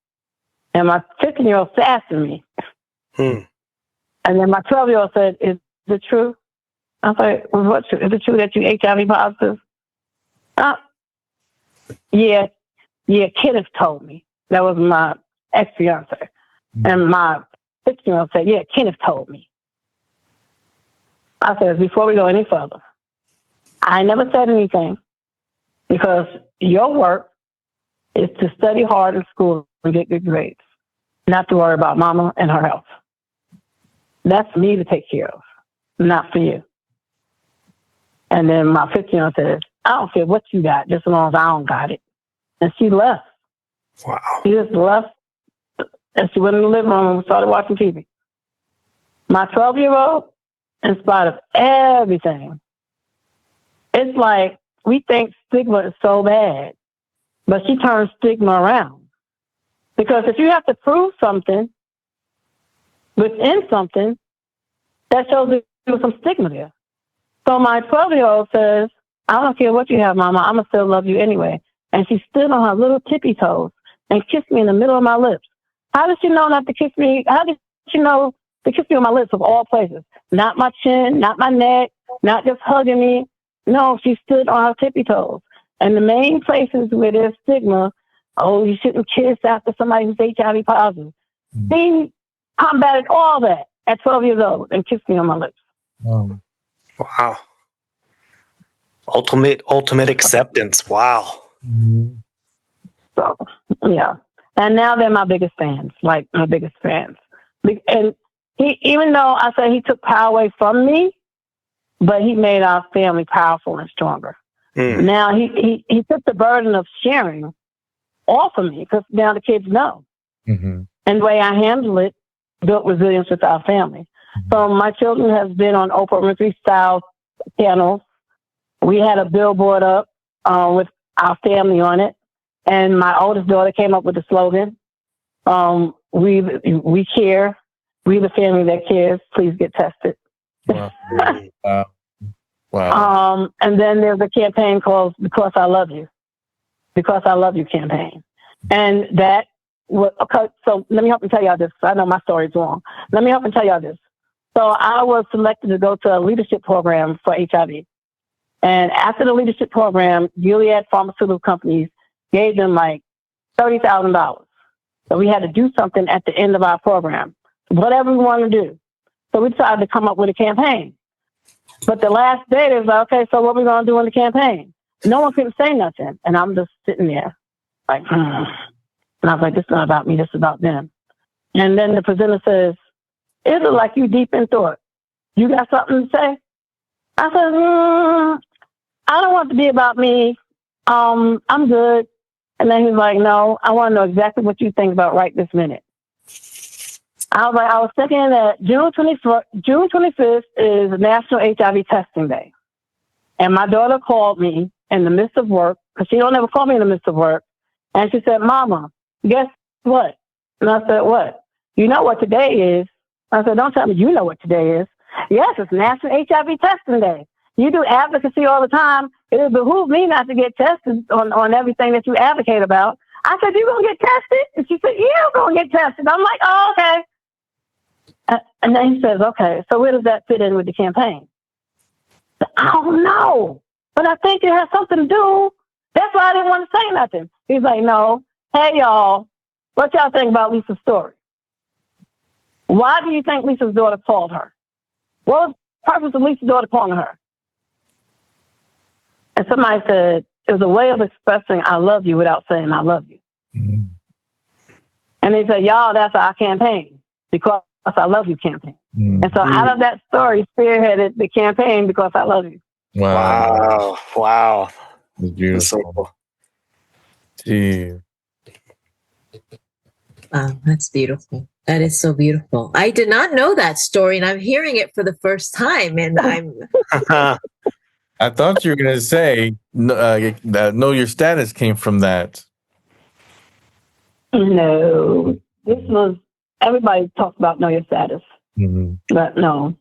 S3: And my 15-year-old sassed me. And then my 12-year-old said, is it true? I was like, well, what's true? Is it true that you HIV positive? Yeah, Kenneth told me. That was my ex-fiance. And my 15-year-old said, yeah, Kenneth told me. I said, before we go any further, I never said anything because your work is to study hard in school and get good grades, not to worry about mama and her health. That's for me to take care of, not for you. And then my 15-year-old says, I don't care what you got, just as long as I don't got it. And she left.
S1: Wow.
S3: She just left, and she went in the living room and we started watching TV. My 12-year-old, in spite of everything, it's like we think stigma is so bad, but she turns stigma around. Because if you have to prove something within something, that shows that there was some stigma there. So my 12-year-old says, I don't care what you have, mama, I'm going to still love you anyway. And she stood on her little tippy toes and kissed me in the middle of my lips. How did she know not to kiss me? How did she know to kiss me on my lips of all places? Not my chin, not my neck, not just hugging me. No, she stood on her tippy toes. And the main places where there's stigma, oh, you shouldn't kiss after somebody who's HIV positive. She combated all that at 12 years old and kissed me on my lips.
S1: Wow. Ultimate acceptance. Wow.
S3: So, yeah. And now they're my biggest fans, like my biggest fans. And he, even though I said he took power away from me, but he made our family powerful and stronger. Now he took the burden of sharing off of me because now the kids know. And the way I handle it built resilience with our family. So my children have been on Oprah Winfrey style channels. We had a billboard up with our family on it. And my oldest daughter came up with the slogan, we care. We the family that cares. Please get tested.
S4: Wow.
S3: And then there's a campaign called Because I Love You. Because I Love You campaign. And that was, okay, so let me help me tell y'all this. I know my story's long. Let me help me tell y'all this. So I was selected to go to a leadership program for HIV. And after the leadership program, Gilead Pharmaceutical Companies gave them like $30,000. So we had to do something at the end of our program, whatever we wanted to do. So we decided to come up with a campaign. But the last day, they was like, okay, so what are we going to do in the campaign? No one couldn't say nothing. And I'm just sitting there like, And I was like, this is not about me, this is about them. And then the presenter says, it looked like you deep in thought. You got something to say? I said, I don't want it to be about me. I'm good. And then he's like, no, I want to know exactly what you think about right this minute. I was thinking that June 25th is National HIV Testing Day. And my daughter called me in the midst of work, because she don't ever call me in the midst of work. And she said, Mama, guess what? And I said, what? You know what today is? I said, don't tell me you know what today is. Yes, it's National HIV Testing Day. You do advocacy all the time. It would behoove me not to get tested on everything that you advocate about. I said, you going to get tested? And she said, yeah, I'm going to get tested. I'm like, oh, okay. And then he says, okay, so where does that fit in with the campaign? I don't know, but I think it has something to do. That's why I didn't want to say nothing. He's like, no, hey, y'all, what y'all think about Lisa's story? Why do you think Lisa's daughter called her? What was the purpose of Lisa's daughter calling her? And somebody said, it was a way of expressing I love you without saying I love you. Mm-hmm. And they said, y'all, that's our campaign, because I love you campaign. Mm-hmm. And so out of that story spearheaded the campaign, because I love you.
S1: Wow.
S4: That's beautiful. Gee.
S2: Wow, that's beautiful. That is so beautiful. I did not know that story, and I'm hearing it for the first time. And I'm.
S4: I thought you were going to say that Know Your Status came from that.
S3: No, this was, everybody talks about Know Your Status, but no.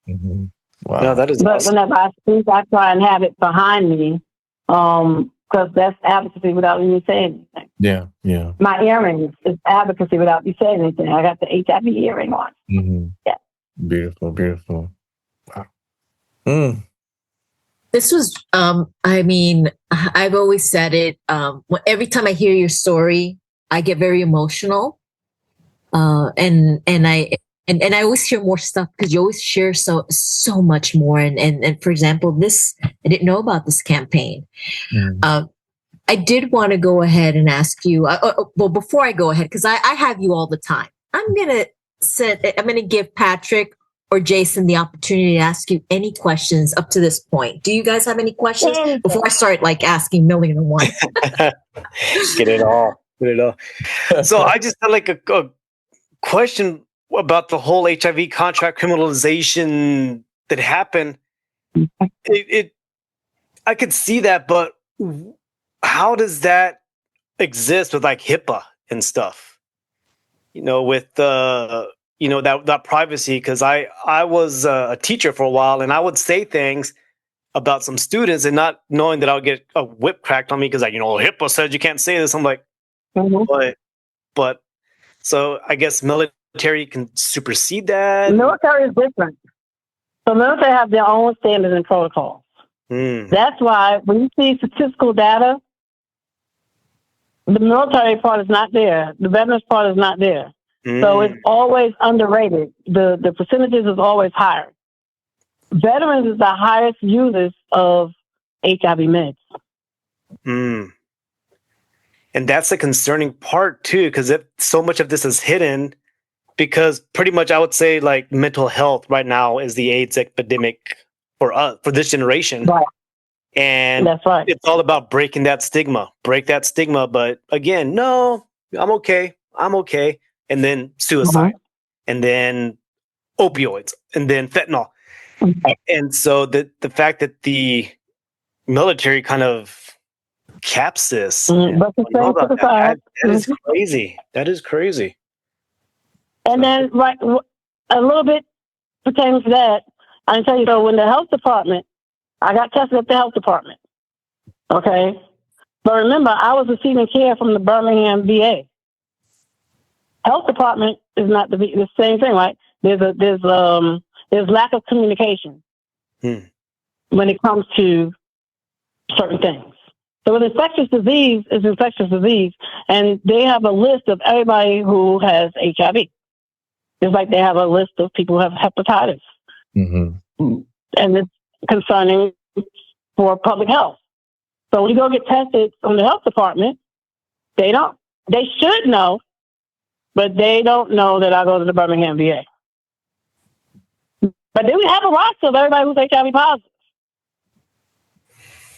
S4: Mm-hmm. Wow.
S1: No, that is
S3: but
S1: awesome.
S3: Whenever I speak, I try and have it behind me, because that's advocacy without me saying anything.
S4: Yeah.
S3: My earrings is advocacy without me saying anything. I got the HIV earring on.
S4: Mm-hmm.
S3: Yeah.
S4: Beautiful. Wow.
S2: This was, I've always said it. Every time I hear your story, I get very emotional. And I always hear more stuff because you always share so much more. And for example, I didn't know about this campaign. I did want to go ahead and ask you, well, before I go ahead, because I have you all the time. I'm going to give Patrick or Jason the opportunity to ask you any questions up to this point. Do you guys have any questions before I start asking million and one?
S1: Get it all. So I just had a question about the whole HIV contract criminalization that happened. I could see that, but how does that exist with HIPAA and stuff? With that privacy, because I was a teacher for a while, and I would say things about some students and not knowing that I would get a whip cracked on me because HIPAA said you can't say this. I'm like, but so I guess military can supersede that.
S3: Military is different. So military have their own standards and protocols. That's why when you see statistical data, the military part is not there. The veterans part is not there. So it's always underrated. The percentages is always higher. Veterans is the highest users of HIV meds.
S1: And that's a concerning part too, because so much of this is hidden. Because pretty much, I would say mental health right now is the AIDS epidemic for this generation.
S3: Right.
S1: And
S3: that's right.
S1: It's all about break that stigma. But again, no, I'm okay. And then suicide, and then opioids, and then fentanyl. And so the fact that the military kind of caps this, that is crazy. That is crazy.
S3: And then, a little bit pertains to that. I can tell you, when the health department, I got tested at the health department. Okay. But remember, I was receiving care from the Birmingham VA. Health department is not the same thing, right? There's lack of communication when it comes to certain things. So with infectious disease is infectious disease, and they have a list of everybody who has HIV. Just like they have a list of people who have hepatitis. And it's concerning for public health. So when you go get tested from the health department, they should know, but they don't know that I go to the Birmingham VA. But then we have a roster of everybody who's HIV positive.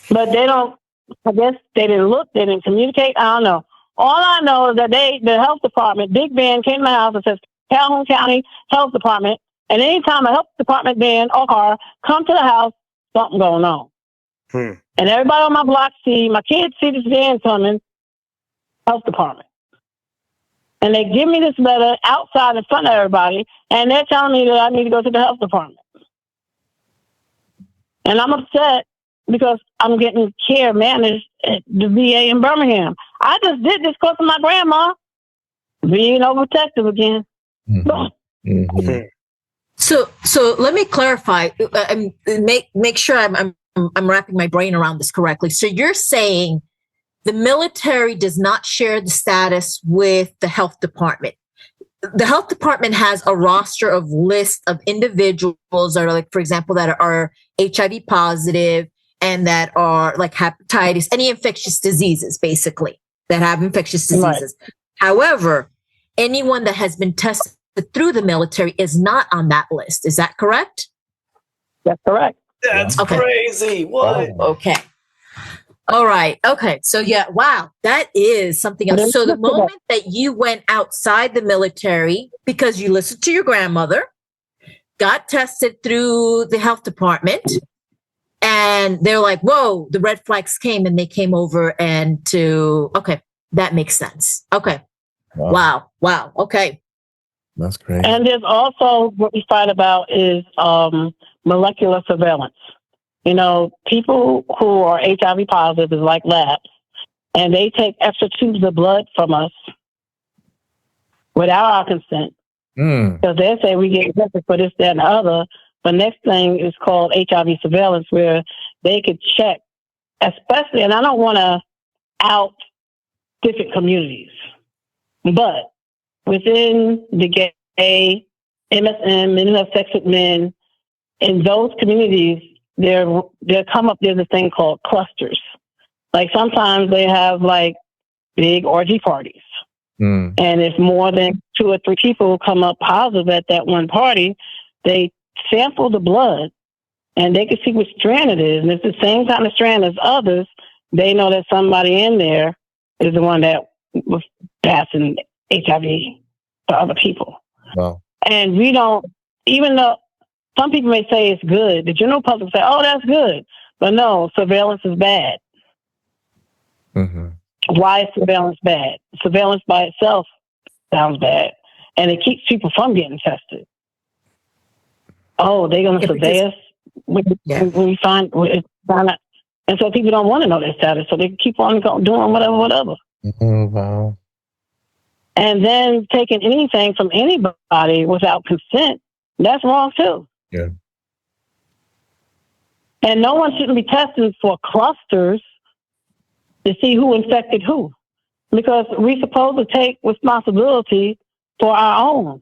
S3: But I guess they didn't look, they didn't communicate. I don't know. All I know is that the health department, Big Ben came to my house and says, Calhoun County Health Department, and anytime a health department van or car come to the house, something going on. And everybody on my block my kids see this van coming, health department. And they give me this letter outside in front of everybody, and they're telling me that I need to go to the health department. And I'm upset because I'm getting care managed at the VA in Birmingham. I just did this because of my grandma being overprotective again.
S2: So let me clarify. Make sure I'm wrapping my brain around this correctly. So you're saying the military does not share the status with the health department. The health department has a roster of list of individuals that are, like, for example, that are HIV positive and that are like hepatitis, any infectious diseases, basically, that have infectious diseases. Right. However, anyone that has been tested through the military is not on that list. Is that correct?
S3: That's correct.
S1: That's crazy. What?
S2: Okay. All right. Okay. So yeah, wow, that is something else. So the moment that you went outside the military because you listened to your grandmother, got tested through the health department, and they're like, whoa, the red flags came and they came over okay, that makes sense. Okay. Wow. Okay.
S4: That's great.
S3: And there's also what we fight about is molecular surveillance. You know, people who are HIV positive is like labs, and they take extra tubes of blood from us without our consent. Because they say we get tested for this, that, and the other. The next thing is called HIV surveillance, where they could check, especially, and I don't want to out different communities, but within the gay, MSM, men who have sex with men, in those communities, there's this thing called clusters. Like sometimes they have like big orgy parties. And if more than 2 or 3 people come up positive at that one party, they sample the blood and they can see which strand it is. And if it's the same kind of strand as others, they know that somebody in there is the one that was passing HIV to other people.
S4: Wow.
S3: And we don't, even though some people may say it's good, the general public say, oh, that's good. But no, surveillance is bad.
S4: Mm-hmm.
S3: Why is surveillance bad? Surveillance by itself sounds bad. And it keeps people from getting tested. Oh, they're going to survey us when we find out. And so people don't want to know their status. So they keep on doing whatever.
S4: Wow.
S3: And then taking anything from anybody without consent, that's wrong too.
S4: Yeah.
S3: And no one shouldn't be testing for clusters to see who infected who, because we're supposed to take responsibility for our own.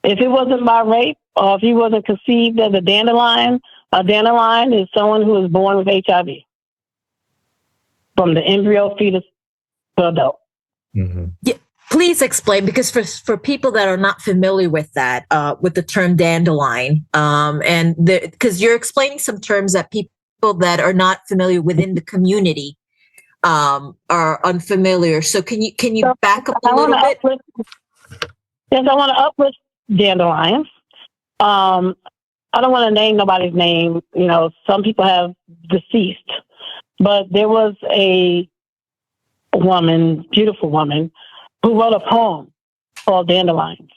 S3: If it wasn't by rape, or if he wasn't conceived as a dandelion is someone who is born with HIV from the embryo, fetus to adult.
S4: Mm-hmm.
S2: Yeah. Please explain, because for people that are not familiar with that, with the term dandelion, and because you're explaining some terms that people that are not familiar within the community are unfamiliar. So can you back up a little bit?
S3: Yes, I want to uplift dandelions. I don't want to name nobody's name. You know, some people have deceased, but there was a woman, beautiful woman, who wrote a poem called Dandelions.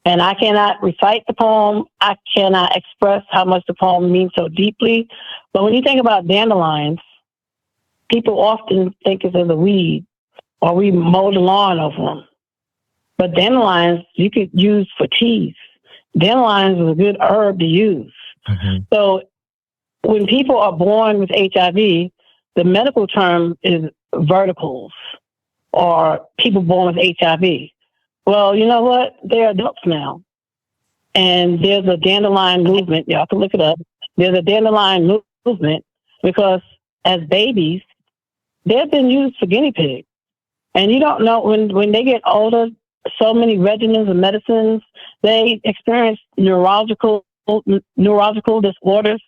S3: And I cannot recite the poem. I cannot express how much the poem means so deeply. But when you think about dandelions, people often think it's as a weed, or we mow the lawn over them. But dandelions, you could use for teas. Dandelions is a good herb to use.
S4: Mm-hmm.
S3: So when people are born with HIV, the medical term is verticals, or people born with HIV. Well, you know what? They're adults now. And there's a dandelion movement. Y'all can look it up. There's a dandelion movement because as babies, they've been used for guinea pigs. And you don't know, when they get older, so many regimens of medicines, they experience neurological disorders.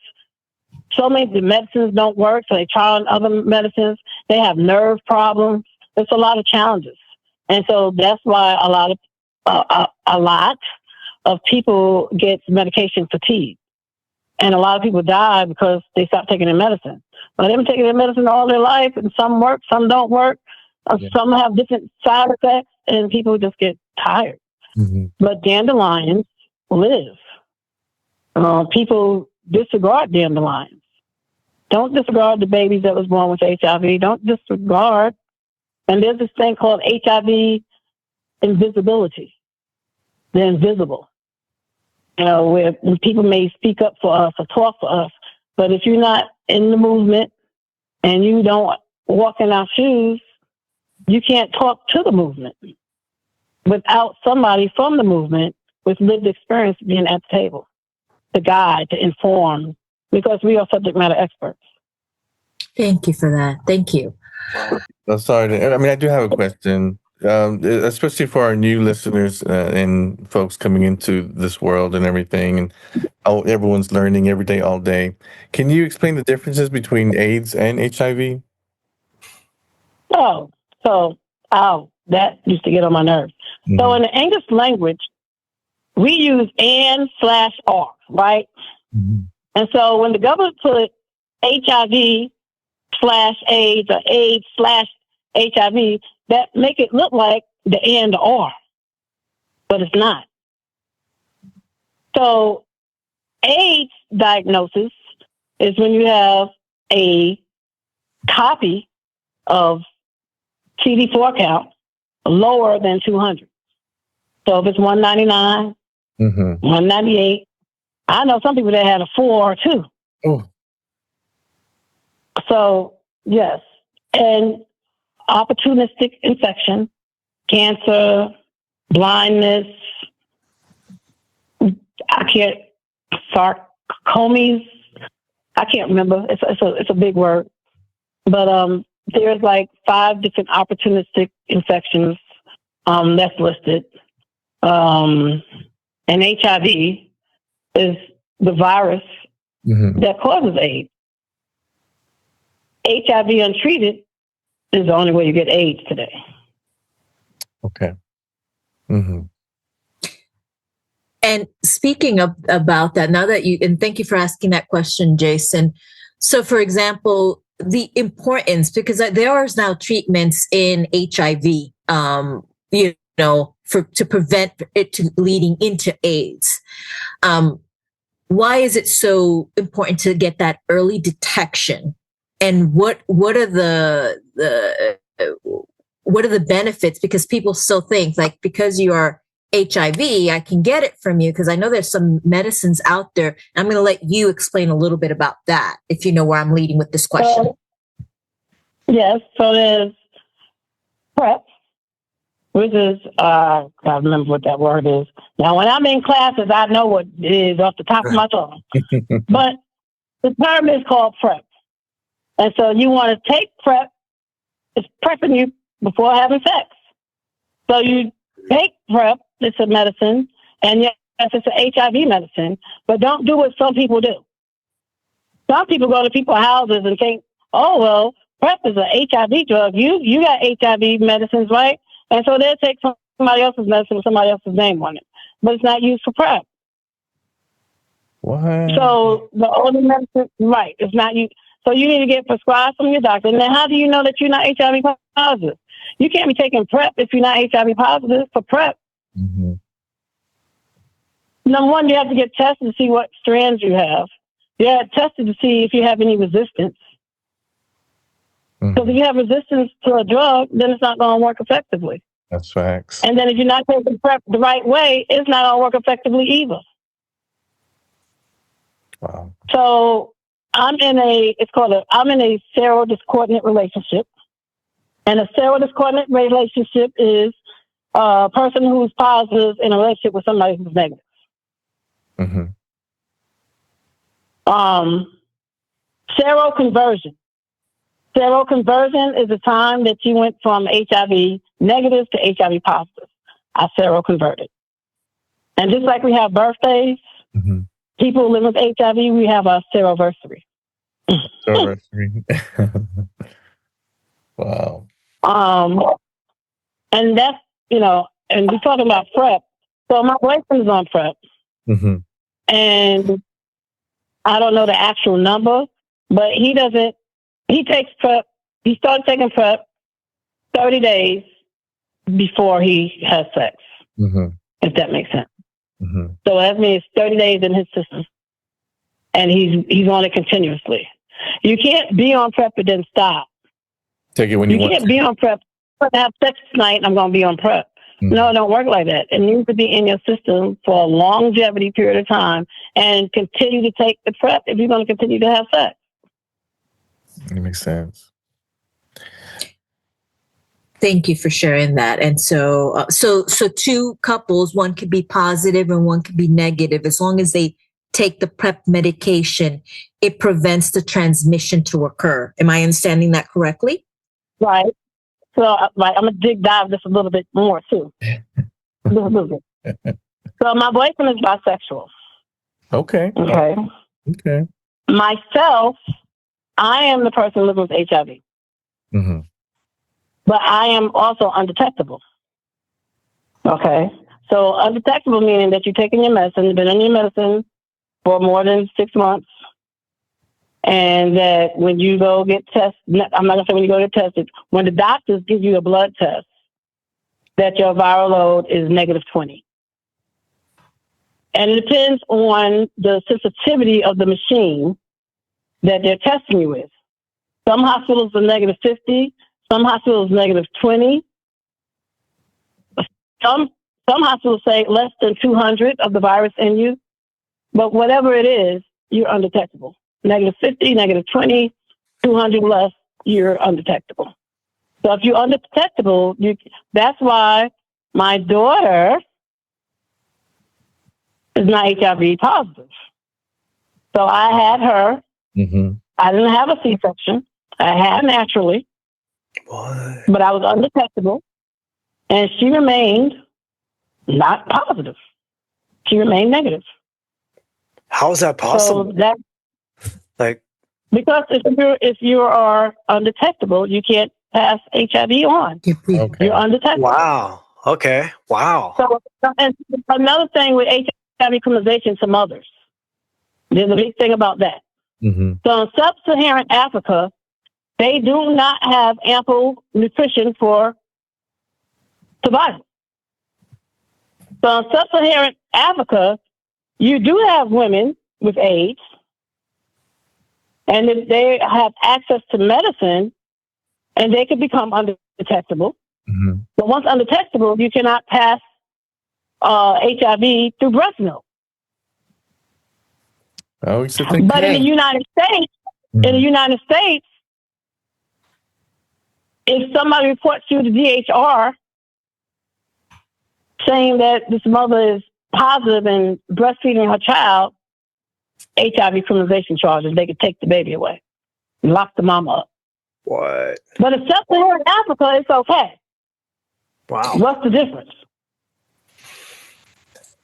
S3: So many medicines don't work, so they try on other medicines. They have nerve problems. There's a lot of challenges. And so that's why a lot of people get medication fatigue. And a lot of people die because they stop taking their medicine. But they've been taking their medicine all their life, and some work, some don't work. Some have different side effects, and people just get tired.
S4: Mm-hmm.
S3: But dandelions live. People disregard dandelions. Don't disregard the babies that was born with HIV. Don't disregard. And there's this thing called HIV invisibility. They're invisible. where people may speak up for us or talk for us. But if you're not in the movement and you don't walk in our shoes, you can't talk to the movement without somebody from the movement with lived experience being at the table to guide, to inform, because we are subject matter experts.
S2: Thank you for that. Thank you.
S4: I'm sorry. I mean, I do have a question, especially for our new listeners and folks coming into this world and everything, and how everyone's learning every day, all day. Can you explain the differences between AIDS and HIV?
S3: That used to get on my nerves.
S4: Mm-hmm.
S3: So in the English language, we use and/or, right?
S4: Mm-hmm.
S3: And so when the government put HIV/AIDS or AIDS/HIV, that make it look like the and/or, but it's not. So AIDS diagnosis is when you have a copy of CD4 count lower than 200. So if it's 199, 198, I know some people that had a 4 or 2.
S4: Oh.
S3: So, yes. And opportunistic infection, cancer, blindness, sarcomes. I can't remember. It's a big word. But there's like 5 different opportunistic infections that's listed. And HIV is the virus that causes AIDS. HIV untreated is the only way you get AIDS today.
S4: Okay. Mm-hmm.
S2: And speaking about that, now that and thank you for asking that question, Jason. So, for example, the importance, because there are now treatments in HIV, to prevent it to leading into AIDS. Why is it so important to get that early detection? And what are the benefits? Because people still think like, because you are HIV, I can get it from you, because I know there's some medicines out there. I'm going to let you explain a little bit about that, if you know where I'm leading with this question.
S3: Yes, so there's PrEP, which is, I remember what that word is. Now, when I'm in classes, I know what it is off the top of my tongue. But the term is called PrEP. And so you want to take PrEP, it's prepping you before having sex. So you take PrEP, it's a medicine, and yes, it's an HIV medicine, but don't do what some people do. Some people go to people's houses and think, oh, well, PrEP is an HIV drug. You got HIV medicines, right? And so they'll take somebody else's medicine with somebody else's name on it. But it's not used for PrEP.
S4: What?
S3: So the only medicine, right, it's not used. So you need to get prescribed from your doctor. And then how do you know that you're not HIV positive? You can't be taking PrEP if you're not HIV positive for PrEP.
S4: Mm-hmm.
S3: Number one, you have to get tested to see what strands you have. You have tested to see if you have any resistance. Because if you have resistance to a drug, then it's not going to work effectively.
S4: That's facts.
S3: And then if you're not taking PrEP the right way, it's not going to work effectively either.
S4: Wow.
S3: So I'm in a serodiscordant relationship. And a serodiscordant relationship is a person who's positive in a relationship with somebody who's negative.
S4: Mm-hmm.
S3: Seroconversion. Seroconversion is the time that you went from HIV negative to HIV positive. I seroconverted. And just like we have birthdays, people who live with HIV, we have a seroversary.
S4: Seroversary. Wow.
S3: And that's, and we're talking about PrEP. So my boyfriend is on PrEP.
S4: Mm-hmm.
S3: And I don't know the actual number, but he takes PrEP. He started taking PrEP 30 days before he has sex, if that makes sense.
S4: Mm-hmm.
S3: So that means 30 days in his system. And he's on it continuously. You can't be on PrEP and then stop.
S4: Take it when you want.
S3: You can't be on PrEP. I'm going to have sex tonight and I'm going to be on PrEP. No, it don't work like that. It needs to be in your system for a longevity period of time and continue to take the PrEP if you're going to continue to have sex.
S4: It makes sense.
S2: Thank you for sharing that. And so two couples, one could be positive and one could be negative. As long as they take the PrEP medication, it prevents the transmission to occur. Am I understanding that correctly?
S3: Right. So I'm going to dive this a little bit more too. So my boyfriend is bisexual.
S4: Okay.
S3: Okay. Myself, I am the person living with HIV.
S4: Mm-hmm.
S3: But I am also undetectable. Okay. So undetectable meaning that you're taking your medicine, you've been on your medicine for more than 6 months. And that when you go get tested, I'm not going to say when you go get tested, when the doctors give you a blood test, that your viral load is -20. And it depends on the sensitivity of the machine that they're testing you with. Some hospitals are -50, some hospitals -20. Some hospitals say less than 200 of the virus in you. But whatever it is, you're undetectable. -50, -20, 200 less, you're undetectable. So if you're undetectable, that's why my daughter is not HIV positive. So I had her.
S4: Mm-hmm.
S3: I didn't have a C-section. I had naturally.
S1: What?
S3: But I was undetectable. And she remained not positive. She remained negative.
S1: How is that possible?
S3: So because if you are undetectable, you can't pass HIV on.
S4: Okay.
S3: You're undetectable.
S1: Wow. Okay. Wow.
S3: So, and another thing with HIV criminalization to mothers, there's a big thing about that.
S4: Mm-hmm.
S3: So in sub-Saharan Africa, they do not have ample nutrition for survival. So in sub-Saharan Africa, you do have women with AIDS, and if they have access to medicine, and they can become undetectable.
S4: Mm-hmm.
S3: But once undetectable, you cannot pass HIV through breast milk.
S4: I used to think.
S3: But in the United States, if somebody reports you to DHR saying that this mother is positive and breastfeeding her child, HIV criminalization charges, they could take the baby away and lock the mama up.
S1: What?
S3: But in sub-Saharan Africa, it's okay.
S1: Wow.
S3: What's the difference?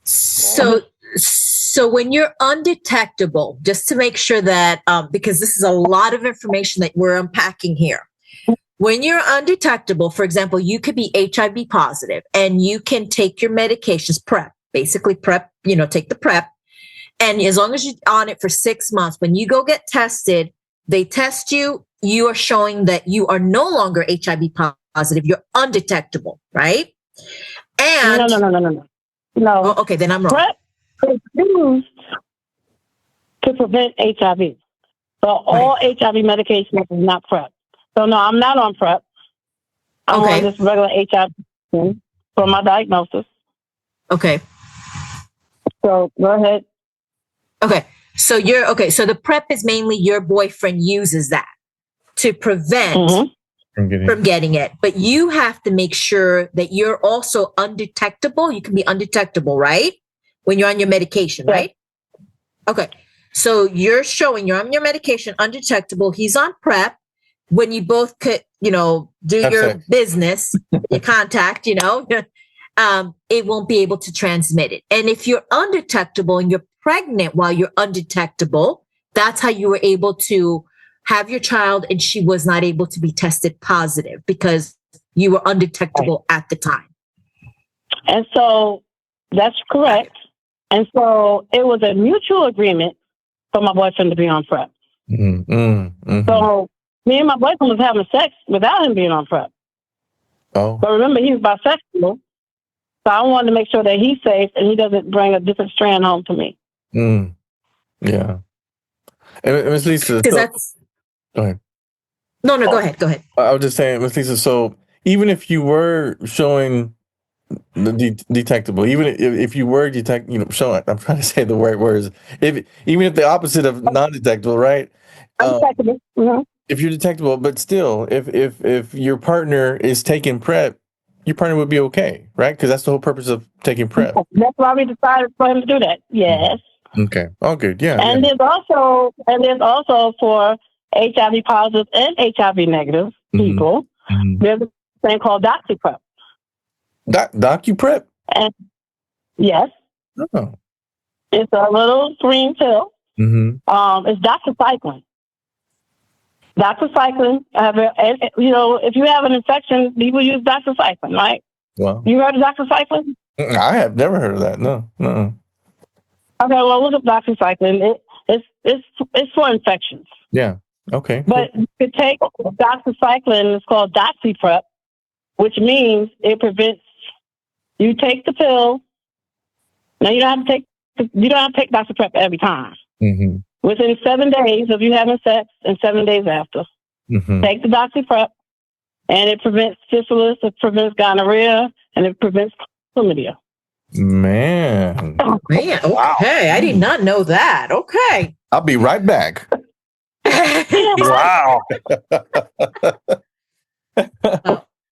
S2: So when you're undetectable, just to make sure that, because this is a lot of information that we're unpacking here. When you're undetectable, for example, you could be HIV positive and you can take your medications, PrEP, basically PrEP, take the PrEP. And as long as you're on it for 6 months, when you go get tested, they test you, you are showing that you are no longer HIV positive. You're undetectable, right? And
S3: No.
S2: Oh, okay, then I'm wrong.
S3: PrEP is used to prevent HIV. So all HIV medication is not PrEP. So no, I'm not on PrEP. I'm on just regular HIV for my diagnosis.
S2: Okay.
S3: So go ahead.
S2: Okay. So so the PrEP is mainly your boyfriend uses that to prevent from getting it. But you have to make sure that you're also undetectable. You can be undetectable, right? When you're on your medication, right? Okay. So you're showing you're on your medication, undetectable. He's on PrEP. When you both could, do your business, your contact, it won't be able to transmit it. And if you're undetectable and you're pregnant while you're undetectable, that's how you were able to have your child and she was not able to be tested positive because you were undetectable at the time.
S3: And so that's correct. And so it was a mutual agreement for my boyfriend to be on PrEP. So me and my boyfriend was having sex without him being on PrEP.
S4: Oh.
S3: But remember, he was bisexual. So I wanted to make sure that he's safe and he doesn't bring a different strand home to me.
S4: Yeah. And Ms. Lisa,
S2: because that's.
S4: Go ahead.
S2: No, go ahead. Go ahead.
S4: I was just saying, Ms. Lisa, so even if you were showing detectable. Even if you were so I'm trying to say the right words. Even if the opposite of non-detectable, right?
S3: Undetectable.
S4: If you're detectable, but still, if your partner is taking PrEP, your partner would be okay, right? Because that's the whole purpose of taking PrEP.
S3: That's why we decided for him to do that. Yes.
S4: Okay. Oh, good. Yeah.
S3: And there's also for HIV positive and HIV negative people. There's a thing called DoxyPrep.
S4: DocuPrep.
S3: And yes,
S4: Oh.
S3: it's a little green pill. It's doxycycline. Doxycycline. If you have an infection, people use doxycycline, right?
S4: Well,
S3: You heard of doxycycline?
S4: I have never heard of that. No.
S3: Okay, well, look up doxycycline. It's for infections.
S4: Yeah. Okay.
S3: But you could take doxycycline. It's called DoxyPrep, which means it prevents. You take the pill. Now you don't have to take DoxyPrep every time. Within 7 days of you having sex and 7 days after, take the DoxyPrep, and it prevents syphilis, it prevents gonorrhea, and it prevents chlamydia.
S4: Man.
S2: Oh, man. Okay. Wow. I did not know that. Okay.
S4: I'll be right back.
S1: Wow.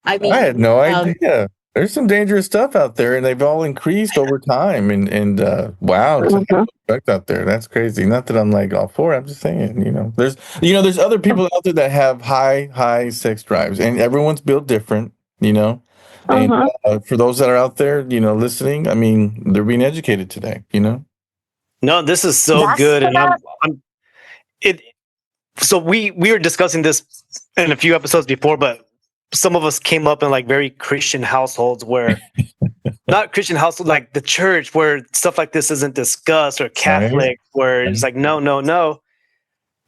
S2: I mean,
S4: I had no idea. There's some dangerous stuff out there, and they've all increased over time. And wow, it's a effect out there. That's crazy. Not that I'm like all for it. I'm just saying, there's other people out there that have high sex drives, and everyone's built different, And for those that are out there, listening, I mean, they're being educated today,
S1: No, this is so good, and So we were discussing this in a few episodes before, but some of us came up in like very Christian households where not Christian households like the church where stuff like this isn't discussed, or Catholic where it's like no.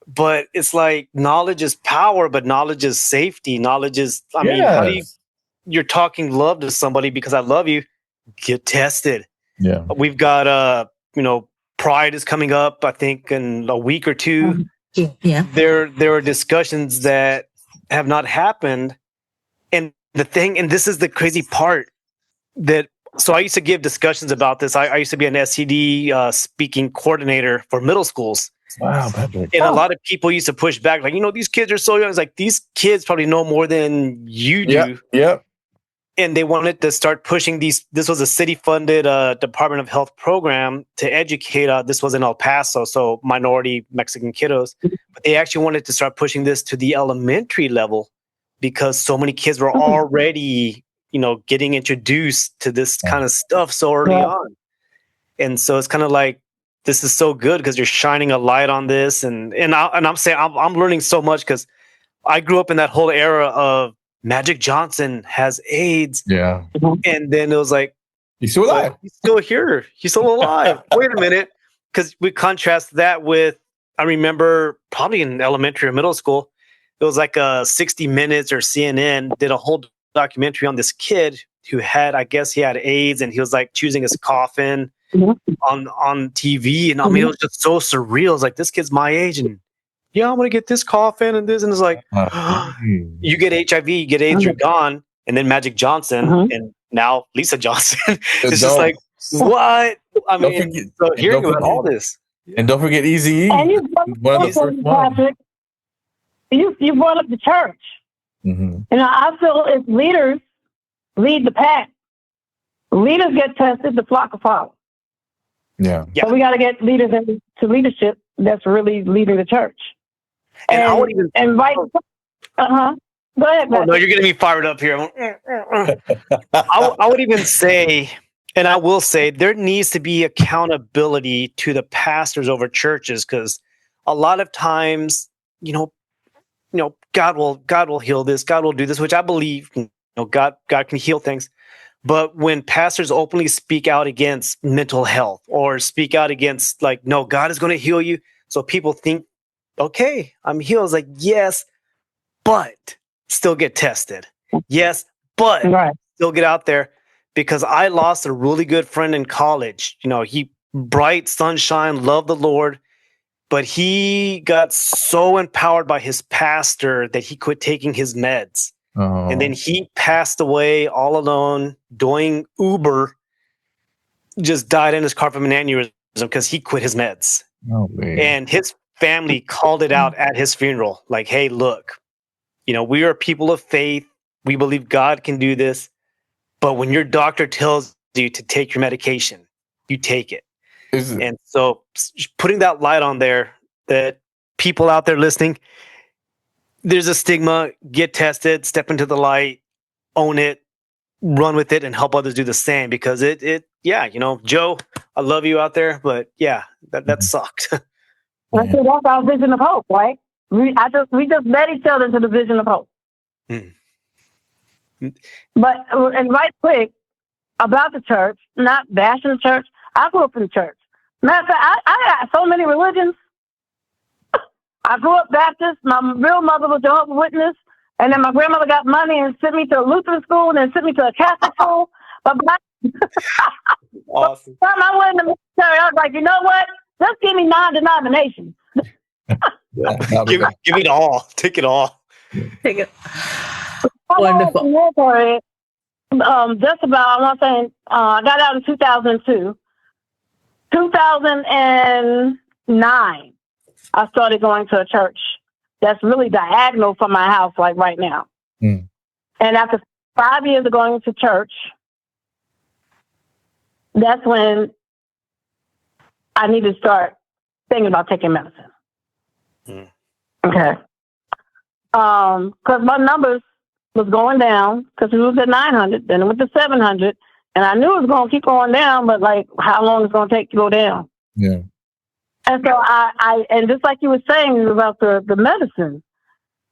S1: But it's like knowledge is power, but knowledge is safety. Knowledge is how do you're talking love to somebody because I love you, get tested.
S4: Yeah.
S1: We've got Pride is coming up, I think, in a week or two.
S2: Yeah.
S1: There are discussions that have not happened. And this is the crazy part so I used to give discussions about this. I used to be an STD speaking coordinator for middle schools.
S4: Wow, Patrick.
S1: And a lot of people used to push back, like, these kids are so young. It's like, these kids probably know more than you do.
S4: Yep.
S1: And they wanted to start pushing these. This was a city-funded Department of Health program to educate. This was in El Paso, so minority Mexican kiddos. But they actually wanted to start pushing this to the elementary level because so many kids were already, getting introduced to this kind of stuff so early on. And so it's kind of like, this is so good because you're shining a light on this. And I'm saying I'm learning so much because I grew up in that whole era of Magic Johnson has AIDS.
S4: Yeah.
S1: And then it was like,
S4: he's still alive.
S1: He's still here. He's still alive. Wait a minute. Because we contrast that with, I remember probably in elementary or middle school, it was like 60 Minutes or CNN did a whole documentary on this kid who had, I guess he had AIDS, and he was like choosing his coffin on TV. And I mean, it was just so surreal. It's like, this kid's my age, and yeah, I'm going to get this coffin and this. And it's like, you get HIV, you get AIDS, you're gone. And then Magic Johnson and now Lisa Johnson. It's just like, what? I mean, hearing about all this.
S4: And don't forget Eazy-E.
S3: And you
S4: one of the first ones.
S3: You brought up the church. I feel if leaders lead the pack, leaders get tested, the flock will follow.
S4: Yeah.
S3: So we got to get leaders into leadership that's really leading the church.
S1: And I would even
S3: invite. Go ahead, Matt.
S1: Oh, no, you're getting me fired up here. I would even say, and I will say, there needs to be accountability to the pastors over churches, because a lot of times, God will heal this, God will do this, which I believe, God can heal things. But when pastors openly speak out against mental health or speak out against no, God is going to heal you, so people think, okay, I'm healed. It's like, yes, but still get tested. Yes, but still get out there. Because I lost a really good friend in college. He bright sunshine, loved the Lord, but he got so empowered by his pastor that he quit taking his meds.
S4: Oh.
S1: And then he passed away all alone doing Uber, just died in his car from an aneurysm because he quit his meds.
S4: Oh, man.
S1: And his family called it out at his funeral. Like, hey, look, we are people of faith. We believe God can do this. But when your doctor tells you to take your medication, you take it. And so putting that light on there, that people out there listening, there's a stigma, get tested, step into the light, own it, run with it, and help others do the same, because Joe, I love you out there, but yeah, that sucked.
S3: And so that's our vision of hope, right? We just led each other to the vision of hope.
S1: Mm.
S3: But, and right quick, about the church, not bashing the church, I grew up in the church. Matter of fact, I got so many religions. I grew up Baptist. My real mother was a Jehovah's Witness. And then my grandmother got money and sent me to a Lutheran school and then sent me to a Catholic school. But
S1: Awesome.
S3: by the time I went in the military, I was like, you know what? Just give me non-denominations.
S1: Give it all. Take it all.
S2: Take it.
S3: I
S2: Wonderful.
S3: military, just about, I want to say, I got out in 2002. 2009, I started going to a church that's really diagonal from my house, like right now.
S4: Mm.
S3: And after 5 years of going to church, that's when I need to start thinking about taking medicine.
S1: Mm.
S3: Okay. Because my numbers was going down, because it was at 900, then it went to 700, and I knew it was going to keep going down, but like, how long it's going to take to go down?
S4: Yeah.
S3: And so and just like you were saying about the medicine,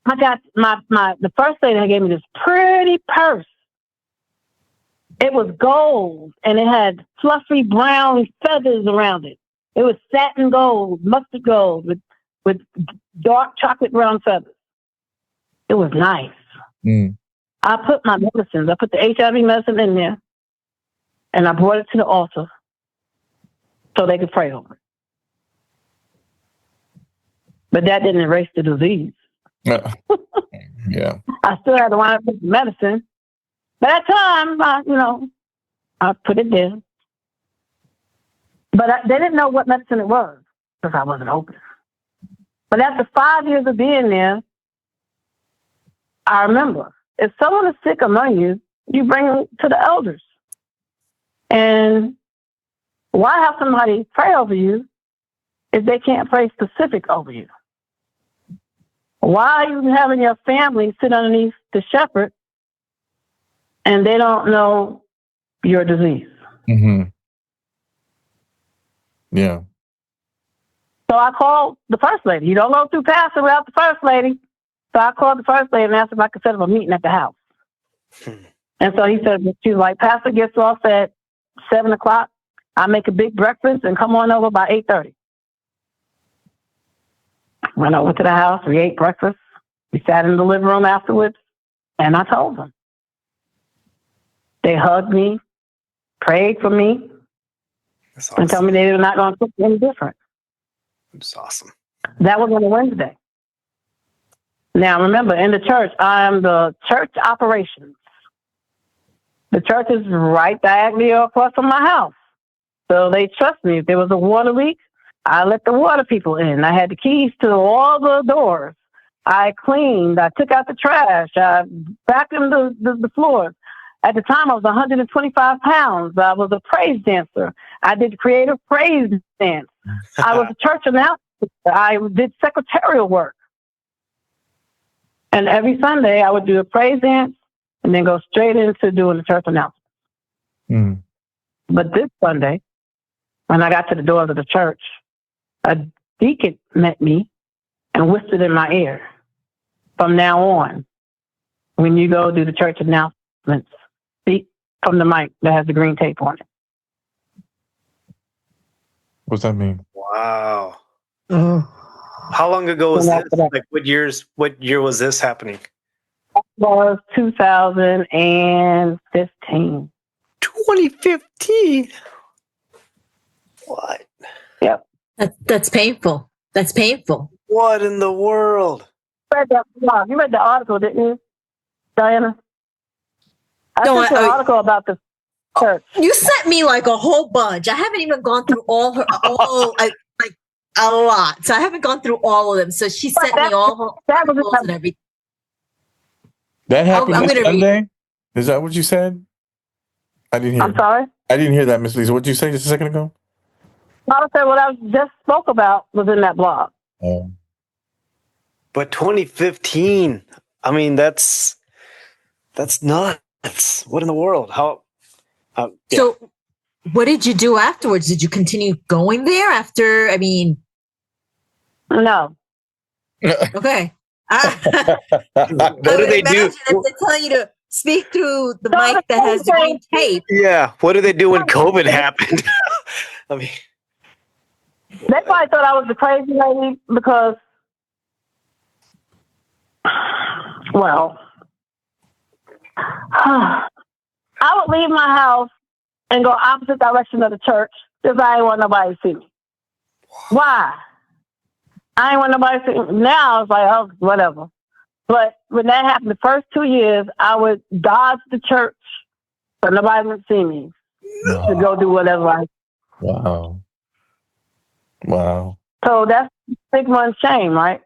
S3: I got the first lady that gave me this pretty purse. It was gold, and it had fluffy brown feathers around it. It was satin gold, mustard gold, with dark chocolate brown feathers. It was nice.
S4: Mm.
S3: I put my medicines, I put the HIV medicine in there, and I brought it to the altar so they could pray over it. But that didn't erase the disease.
S4: Yeah.
S3: I still had to wind up with medicine. But at time, I put it there. But they didn't know what medicine it was because I wasn't open. But after 5 years of being there, I remember, if someone is sick among you, you bring them to the elders. And why have somebody pray over you if they can't pray specific over you? Why are you having your family sit underneath the shepherd and they don't know your disease?
S4: Mm-hmm. Yeah.
S3: So I called the first lady. You don't go through pastor without the first lady. So I called the first lady and asked if I could set up a meeting at the house. And so she was like, Pastor gets off at 7 o'clock. I make a big breakfast and come on over by 8:30. Went over to the house. We ate breakfast. We sat in the living room afterwards, and I told them. They hugged me, prayed for me,
S1: That's awesome.
S3: and told me they were not going to cook any different.
S1: That's awesome.
S3: That was on a Wednesday. Now, remember, in the church, I am the church operations. The church is right diagonally across from my house. So they trust me. If there was a water leak, I let the water people in. I had the keys to all the doors. I cleaned. I took out the trash. I vacuumed the floors. At the time, I was 125 pounds. I was a praise dancer. I did creative praise dance. I was a church announcer. I did secretarial work. And every Sunday, I would do a praise dance and then go straight into doing the church announcement.
S4: Mm.
S3: But this Sunday, when I got to the doors of the church, a deacon met me and whispered in my ear, from now on, when you go do the church announcements, speak from the mic that has the green tape on it.
S4: What's that mean?
S1: Wow.
S2: Oh.
S1: How long ago was
S3: And
S1: this?
S3: after that-
S1: Like, what year was this happening?
S3: That was 2015.
S1: 2015. What?
S3: Yep.
S2: That's painful. That's painful.
S1: What in the world?
S3: You read the article, didn't you? Diana? I
S2: No,
S3: sent you an article about the church.
S2: You sent me like a whole bunch. I haven't even gone through like a lot. So I haven't gone through all of them. So she sent me all her
S3: That was
S2: articles and everything.
S4: That happened
S2: I'm
S4: this
S2: gonna read.
S4: Sunday? Is that what you said? I didn't hear.
S3: I'm sorry?
S4: I didn't hear that, Miss Lisa. What did you say just a second ago?
S3: I said what I just spoke about was in that blog.
S4: Oh.
S1: But 2015, I mean, that's nuts. What in the world? How? Yeah.
S2: So what did you do afterwards? Did you continue going there after? I mean,
S3: No.
S2: okay.
S1: What do they do?
S2: Imagine if they tell you to speak through the mic that has the green tape.
S1: Yeah. What do they do when COVID happened? I mean,
S3: They probably thought I was the crazy lady because, well, I would leave my house and go opposite direction of the church because I didn't want nobody to see me. Why? I didn't want nobody to see me. Now it's like, oh, whatever. But when that happened the first 2 years, I would dodge the church so nobody would see me to go do whatever I.
S4: Wow. Wow.
S3: So that's stigma and shame, right?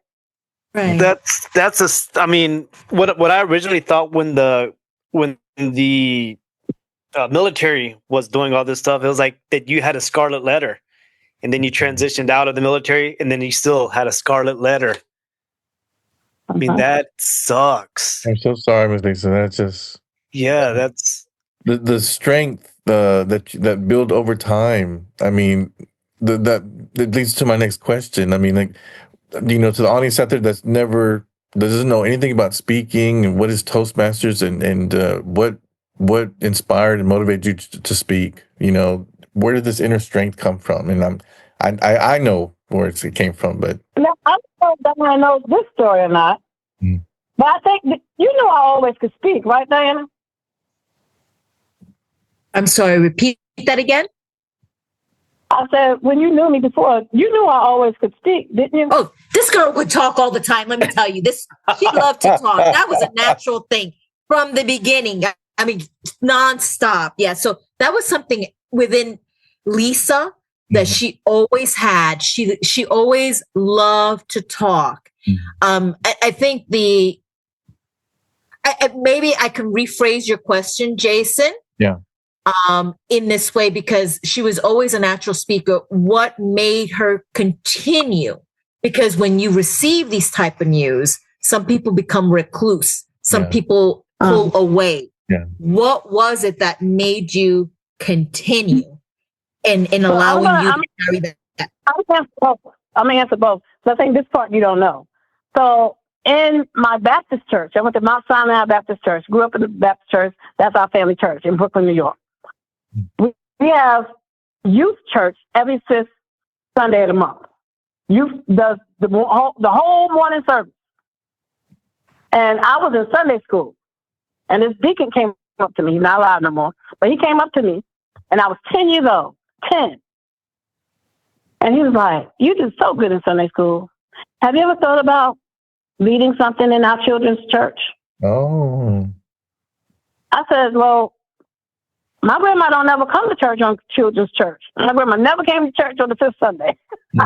S2: Right.
S1: that's I mean, what I originally thought when the military was doing all this stuff, it was like that you had a scarlet letter, and then you transitioned out of the military, and then you still had a scarlet letter. I mean, that sucks.
S4: I'm so sorry, Miss Lisa. That's just
S1: That's
S4: the strength that build over time. I mean, that leads to my next question. I mean, like, to the audience out there that doesn't know anything about speaking and what is Toastmasters and what inspired and motivated you to speak. Where did this inner strength come from? And I know where it came from, but
S3: now, I don't know if I know this story or not, but I think that, I always could speak, right, Diana?
S2: I'm sorry, repeat that again.
S3: I said, when you knew me before, you knew I always could speak, didn't you?
S2: Oh, this girl would talk all the time. Let me tell you this. She loved to talk. That was a natural thing from the beginning. I mean, nonstop. Yeah. So that was something within Lisa that she always had. She always loved to talk. I think maybe I can rephrase your question, Jason.
S4: Yeah.
S2: In this way, because she was always a natural speaker. What made her continue? Because when you receive these type of news, some people become recluse. Some people pull away.
S4: Yeah.
S2: What was it that made you continue in allowing you to carry that?
S3: I'm going to answer both. So I think this part you don't know. So in my Baptist church, I went to Mount Sinai Baptist Church, grew up in the Baptist church. That's our family church in Brooklyn, New York. We have youth church every fifth Sunday of the month. Youth does the whole morning service. And I was in Sunday school. And this deacon came up to me. He's not alive no more. But he came up to me. And I was 10 years old. 10. And he was like, you did so good in Sunday school. Have you ever thought about leading something in our children's church?
S4: Oh. I
S3: said, well, my grandma don't ever come to church on children's church. My grandma never came to church on the fifth Sunday. I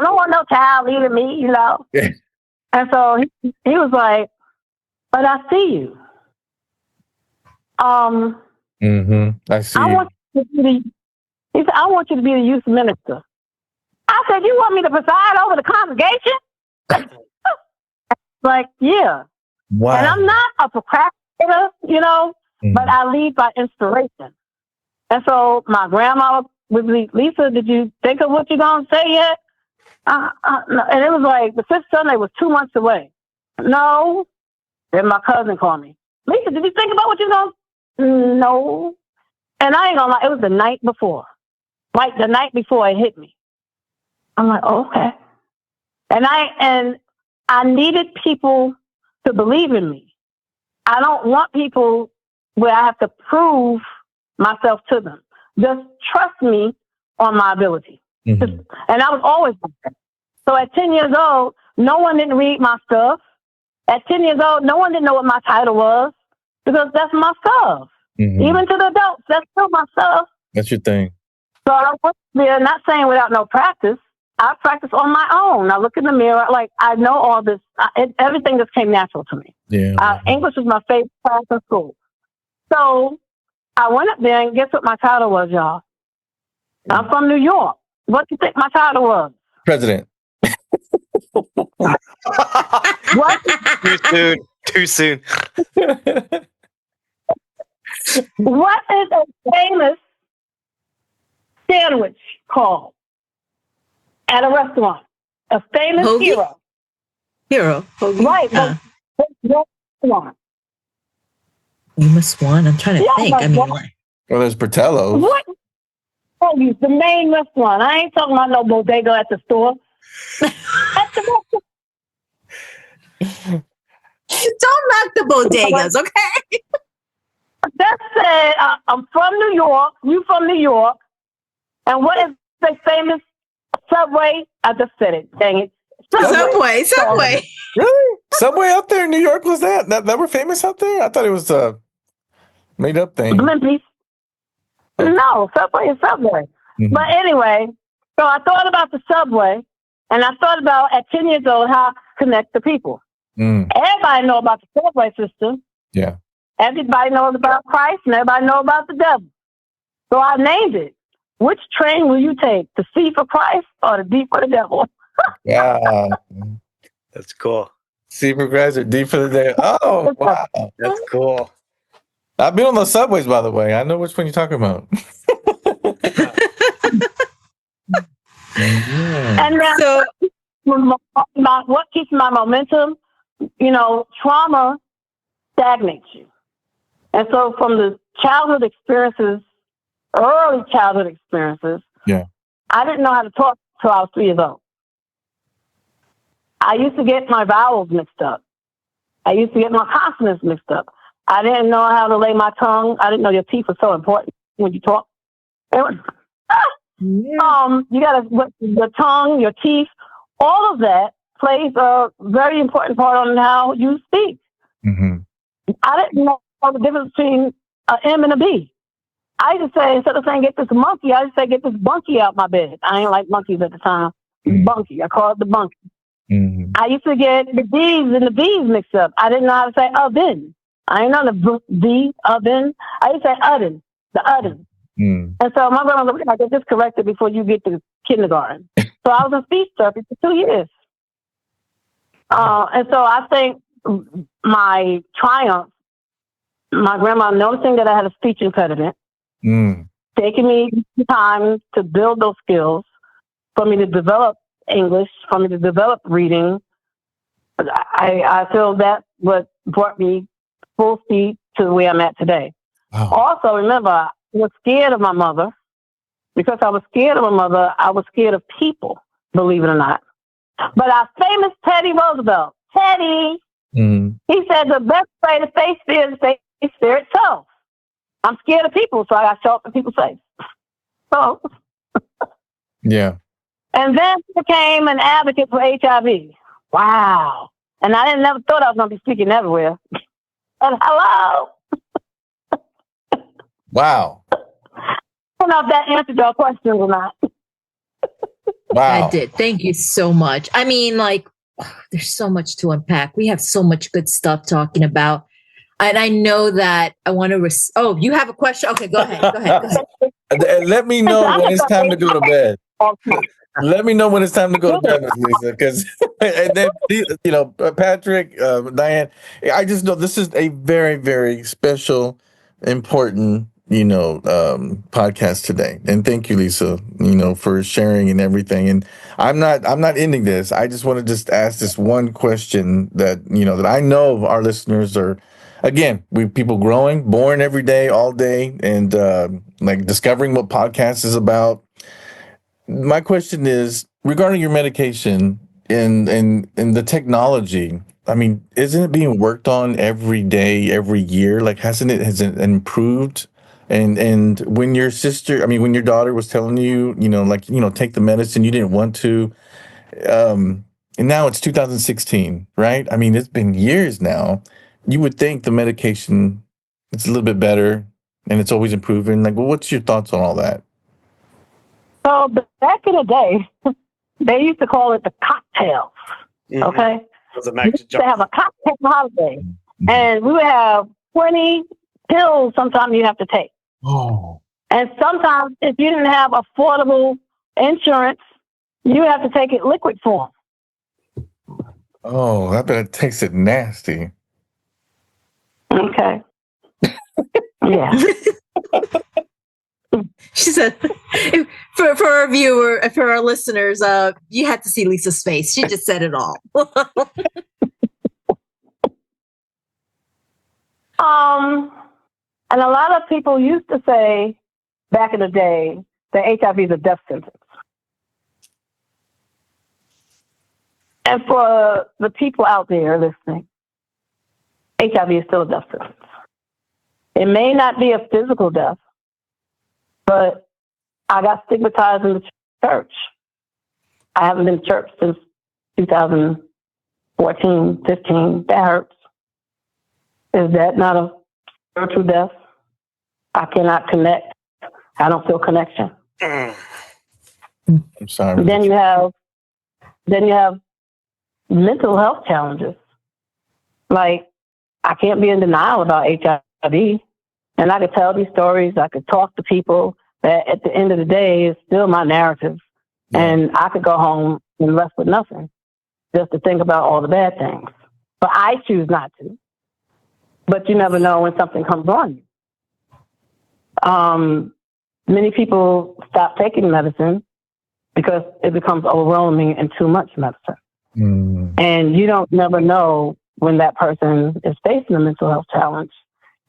S3: don't want no child leading me,
S4: Yeah.
S3: And so he was like, but I see you.
S4: I see.
S3: He said, I want you to be the youth minister. I said, you want me to preside over the congregation? Like, yeah.
S4: Wow.
S3: And I'm not a procrastinator, but I lead by inspiration. And so my grandma would be, Lisa, did you think of what you're going to say yet? No. And it was like the fifth Sunday was 2 months away. No. Then my cousin called me. Lisa, did you think about what you're going to? No. And I ain't going to lie, it was the night before. Like the night before it hit me. I'm like, oh, okay. And I needed people to believe in me. I don't want people where I have to prove myself to them. Just trust me on my ability. And I was always like that. So at 10 years old, no one didn't read my stuff. At 10 years old, no one didn't know what my title was because that's my stuff.
S4: Mm-hmm.
S3: Even to the adults, that's still my stuff.
S4: That's your thing.
S3: So I went there, not saying without no practice. I practice on my own. I look in the mirror, like I know all this. Everything just came natural to me.
S4: Yeah.
S3: English was my favorite class in school. So I went up there and guess what my title was, y'all? I'm from New York. What do you think my title was?
S4: President.
S3: What?
S1: Too soon.
S3: What is a famous sandwich called at a restaurant? A famous
S2: Hoagie?
S3: hero.
S2: Hero. Hoagie.
S3: Right. Restaurant.
S2: Famous one. I'm trying to think. I mean,
S3: what?
S4: Well, there's Portello's.
S3: What? Hoagie's the main restaurant. I ain't talking about no bodega at the store. At the restaurant.
S2: Don't knock the bodegas, okay?
S3: That said, I'm from New York. You from New York. And what is the famous Subway? I just said it. Dang it.
S2: Subway.
S4: Really? Subway out there in New York was that were famous out there? I thought it was a made up thing.
S3: Blimpies. No, Subway is Subway.
S4: Mm-hmm.
S3: But anyway, so I thought about the Subway, and I thought about at 10 years old how to connect the people.
S4: Mm.
S3: Everybody know about the Subway system.
S4: Yeah.
S3: Everybody knows about Christ, and everybody knows about the devil. So I named it. Which train will you take? The C for Christ or the D for the devil?
S4: Yeah.
S1: That's cool.
S4: C for Christ or D for the day. Oh, wow.
S1: That's cool.
S4: I've been on those subways, by the way. I know which one you're talking about.
S3: And
S2: So,
S3: what keeps my momentum? Trauma stagnates you. And so from the childhood experiences, early childhood experiences,
S4: yeah,
S3: I didn't know how to talk till I was 3 years old. I used to get my vowels mixed up. I used to get my consonants mixed up. I didn't know how to lay my tongue. I didn't know your teeth were so important when you talk. You got your tongue, your teeth, all of that plays a very important part on how you speak.
S4: Mm-hmm.
S3: I didn't know the difference between an M and a B. I used to say, instead of saying get this monkey, I used to say get this bunky out my bed. I ain't like monkeys at the time.
S4: Mm-hmm.
S3: Bunky. I call it the bunky.
S4: Mm-hmm.
S3: I used to get the D's and the B's mixed up. I didn't know how to say oven. I ain't know the D, oven. I used to say oven, the oven.
S4: Mm.
S3: And so my grandma was like, get this corrected before you get to kindergarten. So I was a speech therapist for 2 years. And so I think my triumph, my grandma noticing that I had a speech impediment, taking me time to build those skills, for me to develop English, for me to develop reading. I feel that's what brought me full speed to where I'm at today.
S4: Wow.
S3: Also, remember, I was scared of my mother. Because I was scared of my mother, I was scared of people, believe it or not. But our famous Teddy Roosevelt, Teddy, he said the best way to face fear is to face fear itself. I'm scared of people, so I got to show up in people's face. So,
S4: yeah.
S3: And then became an advocate for HIV. Wow. And I never thought I was going to be speaking everywhere. But hello.
S4: Wow.
S3: I don't know if that answered your question or not.
S4: Wow.
S2: I did. Thank you so much. I mean, there's so much to unpack. We have so much good stuff talking about. And I know that I want to... you have a question? Okay, go ahead.
S4: Let me know when it's time to go to bed. Let me know when it's time to go to bed, Ms. Lisa. Because, and then, Patrick, Diane, I just know this is a very, very special, important, podcast today. And thank you, Lisa, for sharing and everything. And I'm not ending this. I just want to just ask this one question that, that I know our listeners are, again, people growing, born every day, all day, and discovering what podcast is about. My question is regarding your medication and the technology. I mean, isn't it being worked on every day, every year? Has it improved? And when your when your daughter was telling you, take the medicine, you didn't want to. And now it's 2016, right? I mean, it's been years now. You would think the medication it's a little bit better and it's always improving. Like, well, what's your thoughts on all that?
S3: So back in the day, they used to call it the cocktails.
S1: Mhm.
S3: Okay,
S1: It was a
S3: we
S1: Mac
S3: used to have a cocktail holiday, and we would have 20 pills. Sometimes you have to take,
S4: Oh.
S3: and sometimes if you didn't have affordable insurance, you have to take it liquid form.
S4: Oh, I bet it tasted nasty.
S3: Okay, yeah.
S2: She said, for our for our listeners, you had to see Lisa's face. She just said it all.
S3: And a lot of people used to say back in the day that HIV is a death sentence. And for the people out there listening, HIV is still a death sentence. It may not be a physical death, but I got stigmatized in the church. I haven't been to church since 2014, 15. That hurts. Is that not a spiritual death? I cannot connect. I don't feel connection.
S4: I'm sorry.
S3: Then you have mental health challenges. Like, I can't be in denial about HIV. And I could tell these stories. I could talk to people. But at the end of the day, it's still my narrative.
S4: Yeah.
S3: And I could go home and left with nothing, just to think about all the bad things. But I choose not to. But you never know when something comes on you. Many people stop taking medicine because it becomes overwhelming and too much medicine. And you don't never know when that person is facing a mental health challenge.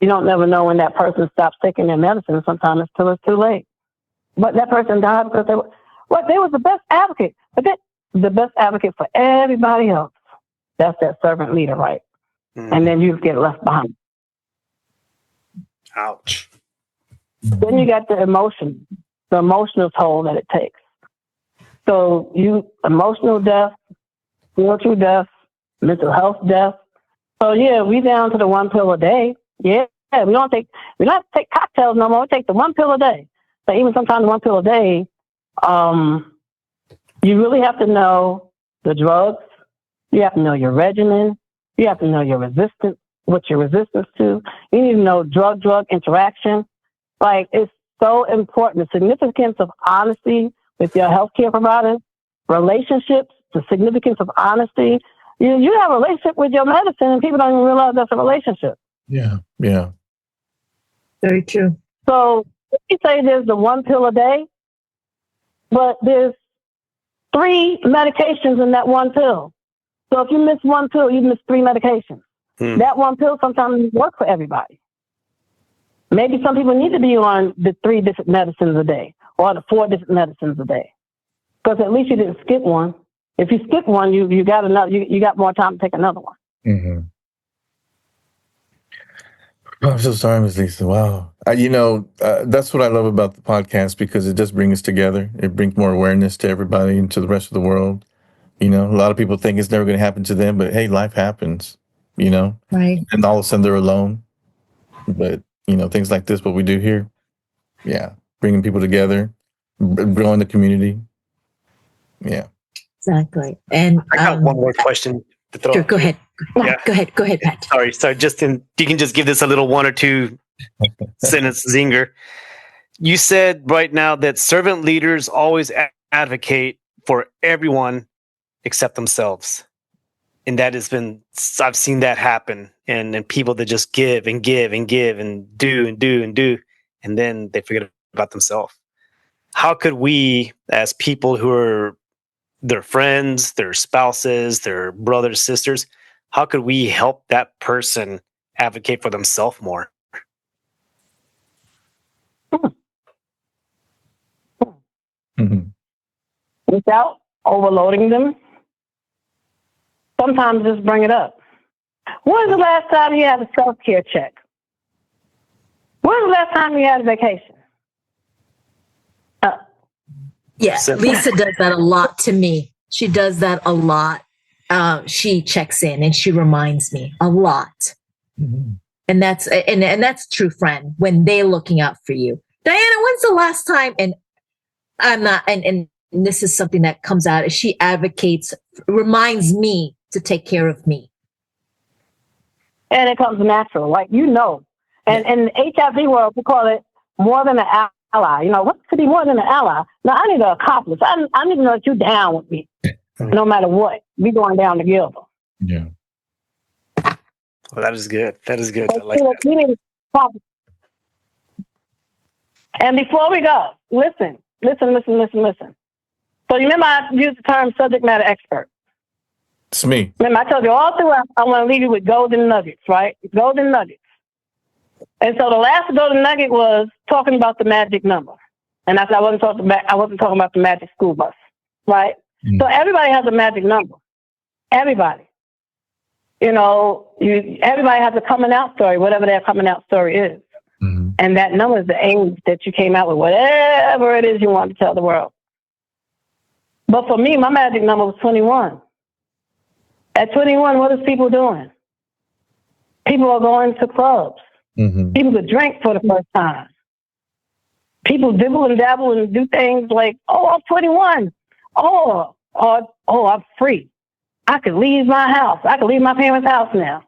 S3: You don't never know when that person stops taking their medicine. Sometimes it's too late. But that person died because they were the best advocate. But the best advocate for everybody else. That's that servant leader, right? And then you get left behind.
S1: Ouch.
S3: Then you got the emotional toll that it takes. So emotional death, spiritual death, mental health death. So yeah, we down to the one pill a day. Yeah, we don't take cocktails no more. We take the one pill a day. So even sometimes one pill a day, you really have to know the drugs. You have to know your regimen. You have to know your resistance, what your resistance to. You need to know drug interaction. Like, it's so important. The significance of honesty with your healthcare providers, relationships, the significance of honesty. You have a relationship with your medicine and people don't even realize that's a relationship.
S4: Yeah. Yeah.
S2: Very true.
S3: So you say there's the one pill a day, but there's 3 medications in that one pill. So if you miss one pill, you miss 3 medications. That one pill sometimes doesn't work for everybody. Maybe some people need to be on the 3 different medicines a day or the 4 different medicines a day. Because at least you didn't skip one. If you skip one, you got another. You got more time to take another one.
S4: Mm-hmm. Oh, I'm so sorry, Ms. Lisa. Wow. That's what I love about the podcast, because it does bring us together. It brings more awareness to everybody and to the rest of the world. A lot of people think it's never going to happen to them, but hey, life happens,
S2: Right.
S4: and all of a sudden they're alone. But, things like this, what we do here. Yeah. Bringing people together, growing the community. Yeah.
S2: Exactly. And
S1: I got one more question to throw.
S2: Sure, go ahead.
S1: Yeah.
S2: Go ahead, Pat.
S1: Sorry, you can just give this a little 1 or 2 sentence zinger. You said right now that servant leaders always advocate for everyone except themselves. And I've seen that happen. And people that just give and give and give and do and do and do, and then they forget about themselves. How could we, as people who are their friends, their spouses, their brothers, sisters, how could we help that person advocate for themselves more?
S4: Mm-hmm.
S3: Without overloading them, sometimes just bring it up. When was the last time you had a self-care check? When was the last time you had a vacation?
S2: Yeah, Lisa does that a lot to me. She does that a lot. she checks in and she reminds me a lot.
S4: Mhm.
S2: And that's that's a true friend when they're looking out for you. Diana, when's the last time? And I'm not, and this is something that comes out as she advocates, reminds me to take care of me.
S3: And it comes natural, like, you know. And in the HIV world, we call it more than an ally. You know, what could be more than an ally? Now, I need an accomplice. I need to know that you're down with me, no matter what. We going down together.
S4: Yeah.
S1: Well, that is good. That is good. I like
S3: We
S1: that.
S3: need a accomplice. And before we go, listen. So you remember I used the term subject matter expert.
S4: It's me.
S3: Remember, I told you all through, I want to leave you with golden nuggets, right? Golden nuggets. And so the last golden nugget was talking about the magic number. And I said I wasn't talking about the magic school bus, right? So everybody has a magic number. Everybody. You know, everybody has a coming out story, whatever their coming out story is.
S4: Mm-hmm.
S3: And that number is the age that you came out with, whatever it is you want to tell the world. But for me, my magic number was 21. At 21, what is people doing? People are going to clubs.
S4: Mm-hmm.
S3: People could drink for the first time. People dibble and dabble and do things like, oh, I'm 21. Oh, I'm free. I could leave my house. I could leave my parents' house now.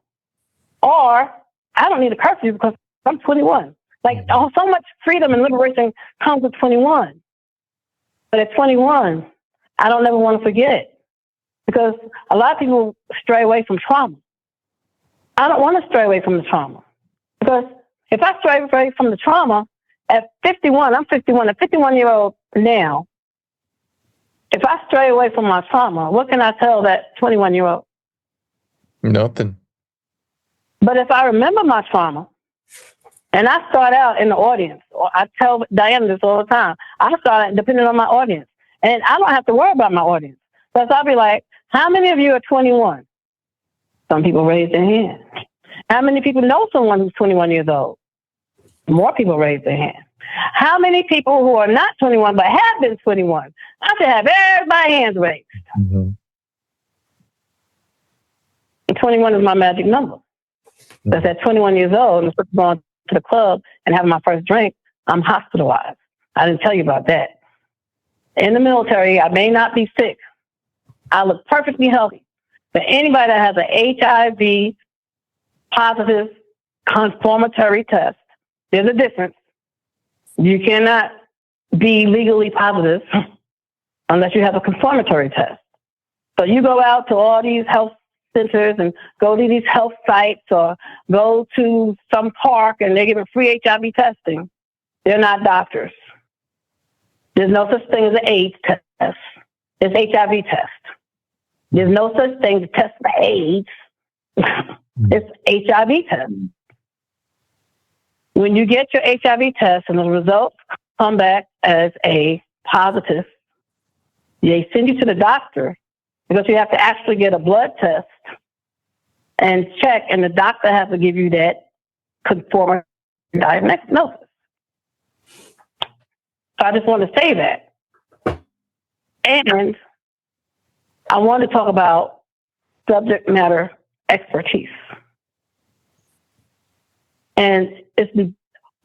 S3: Or I don't need a curfew because I'm 21. Like, so much freedom and liberation comes with 21. But at 21, I don't ever want to forget. Because a lot of people stray away from trauma. I don't want to stray away from the trauma. Because if I stray away from the trauma, at 51, I'm 51, a 51-year-old now, if I stray away from my trauma, what can I tell that 21-year-old?
S4: Nothing.
S3: But if I remember my trauma, and I start out in the audience, or I tell Diana this all the time, I start out depending on my audience. And I don't have to worry about my audience. Because I'll be like, how many of you are 21? Some people raise their hand. How many people know someone who's 21 years old? More people raise their hand. How many people who are not 21 but have been 21? I should have everybody's hands raised.
S4: Mm-hmm.
S3: And 21 is my magic number. Because at 21 years old, and going to the club and having my first drink, I'm hospitalized. I didn't tell you about that. In the military, I may not be sick. I look perfectly healthy. But anybody that has an HIV positive confirmatory test, there's a difference. You cannot be legally positive unless you have a confirmatory test. So you go out to all these health centers and go to these health sites or go to some park and they're giving free HIV testing. They're not doctors. There's no such thing as an AIDS test. It's HIV test. There's no such thing to test for AIDS. It's HIV test. When you get your HIV test and the results come back as a positive, they send you to the doctor because you have to actually get a blood test and check, and the doctor has to give you that conforming diagnosis. So I just want to say that. And I want to talk about subject matter expertise. And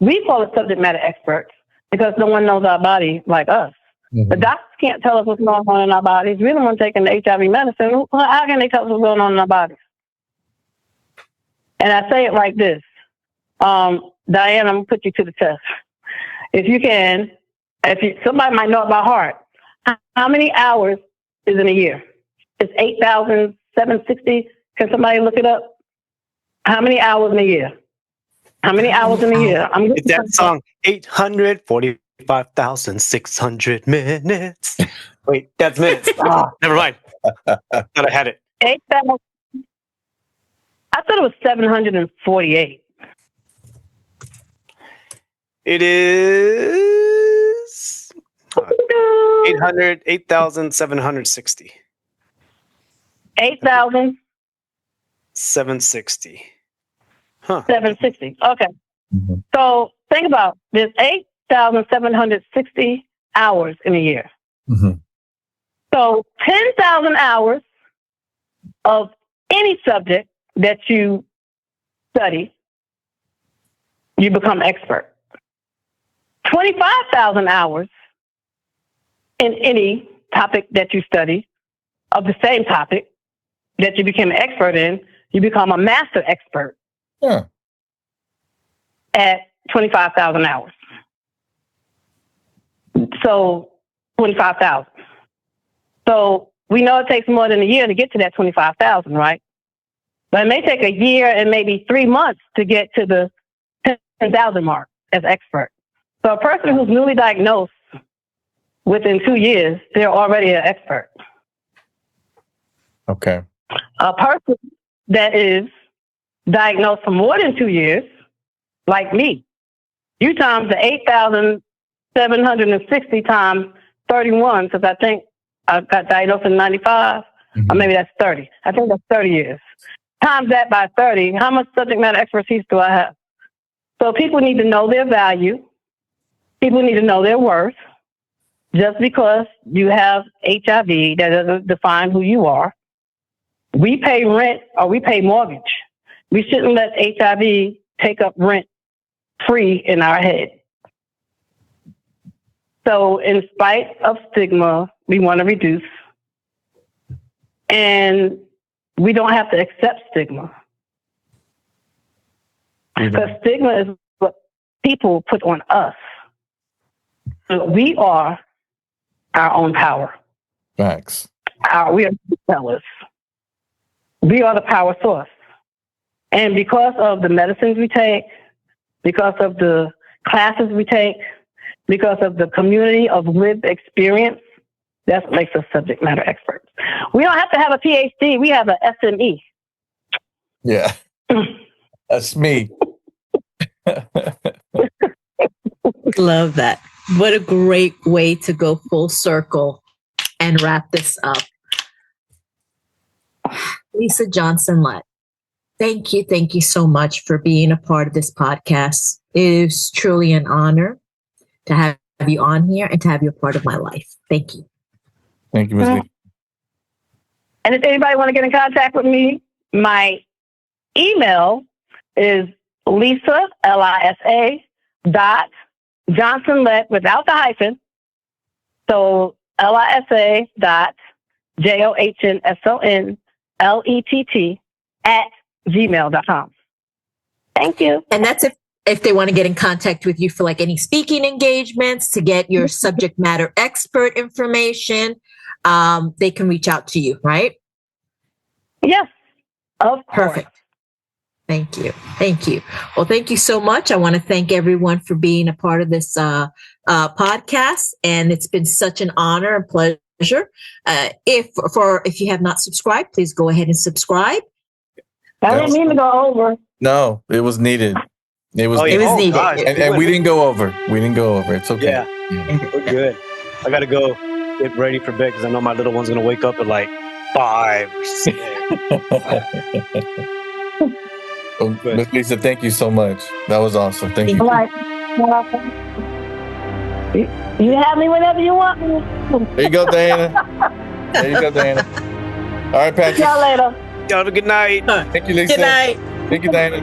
S3: we call it subject matter experts because no one knows our body like us. Mm-hmm. The doctors can't tell us what's going on in our bodies. We're the ones taking the HIV medicine. How can they tell us what's going on in our bodies? And I say it like this. Diane, I'm going to put you to the test. If you can, somebody might know it by heart. How many hours is in a year? It's 8,760. Can somebody look it up? How many hours in a year? How many hours in a year?
S1: It's that song, 845,600 minutes. Wait, that's minutes. Never mind. Thought I had it.
S3: 8,000. I thought it was 748.
S1: It is 8,760.
S3: 8,000.
S1: 760. Huh.
S3: 760. Okay.
S4: Mm-hmm.
S3: So think about there's 8,760 hours in a year.
S4: Mm-hmm.
S3: So 10,000 hours of any subject that you study, you become expert. 25,000 hours in any topic that you study of the same topic that you became an expert in, you become a master expert at 25,000 hours. So 25,000. So we know it takes more than a year to get to that 25,000, right? But it may take a year and maybe 3 months to get to the 10,000 mark as expert. So a person who's newly diagnosed within 2 years, they're already an expert.
S4: Okay.
S3: A person that is diagnosed for more than 2 years, like me, you times the 8,760 times 31, because I think I got diagnosed in 95, or maybe that's 30. I think that's 30 years. Times that by 30, how much subject matter expertise do I have? So people need to know their value. People need to know their worth. Just because you have HIV, that doesn't define who you are. We pay rent or we pay mortgage. We shouldn't let HIV take up rent free in our head. So in spite of stigma, we want to reduce. And we don't have to accept stigma. Because stigma is what people put on us. So we are our own power.
S4: Facts.
S3: We are sellers. We are the power source. And because of the medicines we take, because of the classes we take, because of the community of lived experience, that's what makes us subject matter experts. We don't have to have a PhD. We have an SME.
S4: Yeah. That's me.
S2: Love that. What a great way to go full circle and wrap this up. Lisa Johnson Lett, thank you so much for being a part of this podcast. It is truly an honor to have you on here and to have you a part of my life. Thank you.
S4: Thank you, Ms. Lee.
S3: And if anybody want to get in contact with me, my email is Lisa, Lisa, dot Johnson Lett without the hyphen. So Lisa dot JOHNSONLETT at gmail.com. Thank you.
S2: And that's if they want to get in contact with you for like any speaking engagements, to get your subject matter expert information, they can reach out to you, right?
S3: Yes, of course.
S2: Perfect. Thank you. Thank you. Well, thank you so much. I want to thank everyone for being a part of this podcast. And it's been such an honor and pleasure. If you have not subscribed, please go ahead and subscribe.
S3: I didn't mean to go over.
S4: No, it was needed. It was
S2: needed.
S1: Gosh,
S4: and we didn't go over. We didn't go over. It's okay.
S1: Yeah, we're good. I got to go get ready for bed because I know my little one's going to wake up at like 5 or 6.
S4: Well, Ms. Lisa, thank you so much. That was awesome. Thank you.
S3: All right. You have me whenever you want me.
S4: There you go, Diana. There you go, Diana. All right, Patrick.
S3: See y'all later.
S1: Y'all have a good night.
S4: Thank you, Lisa.
S2: Good night.
S4: Thank you, Diana.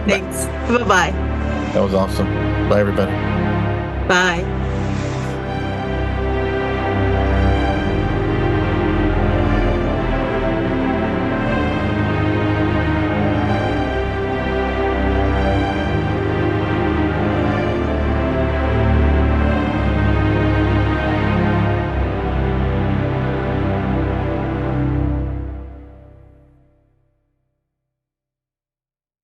S2: Thanks. Bye-bye.
S4: That was awesome. Bye, everybody.
S2: Bye.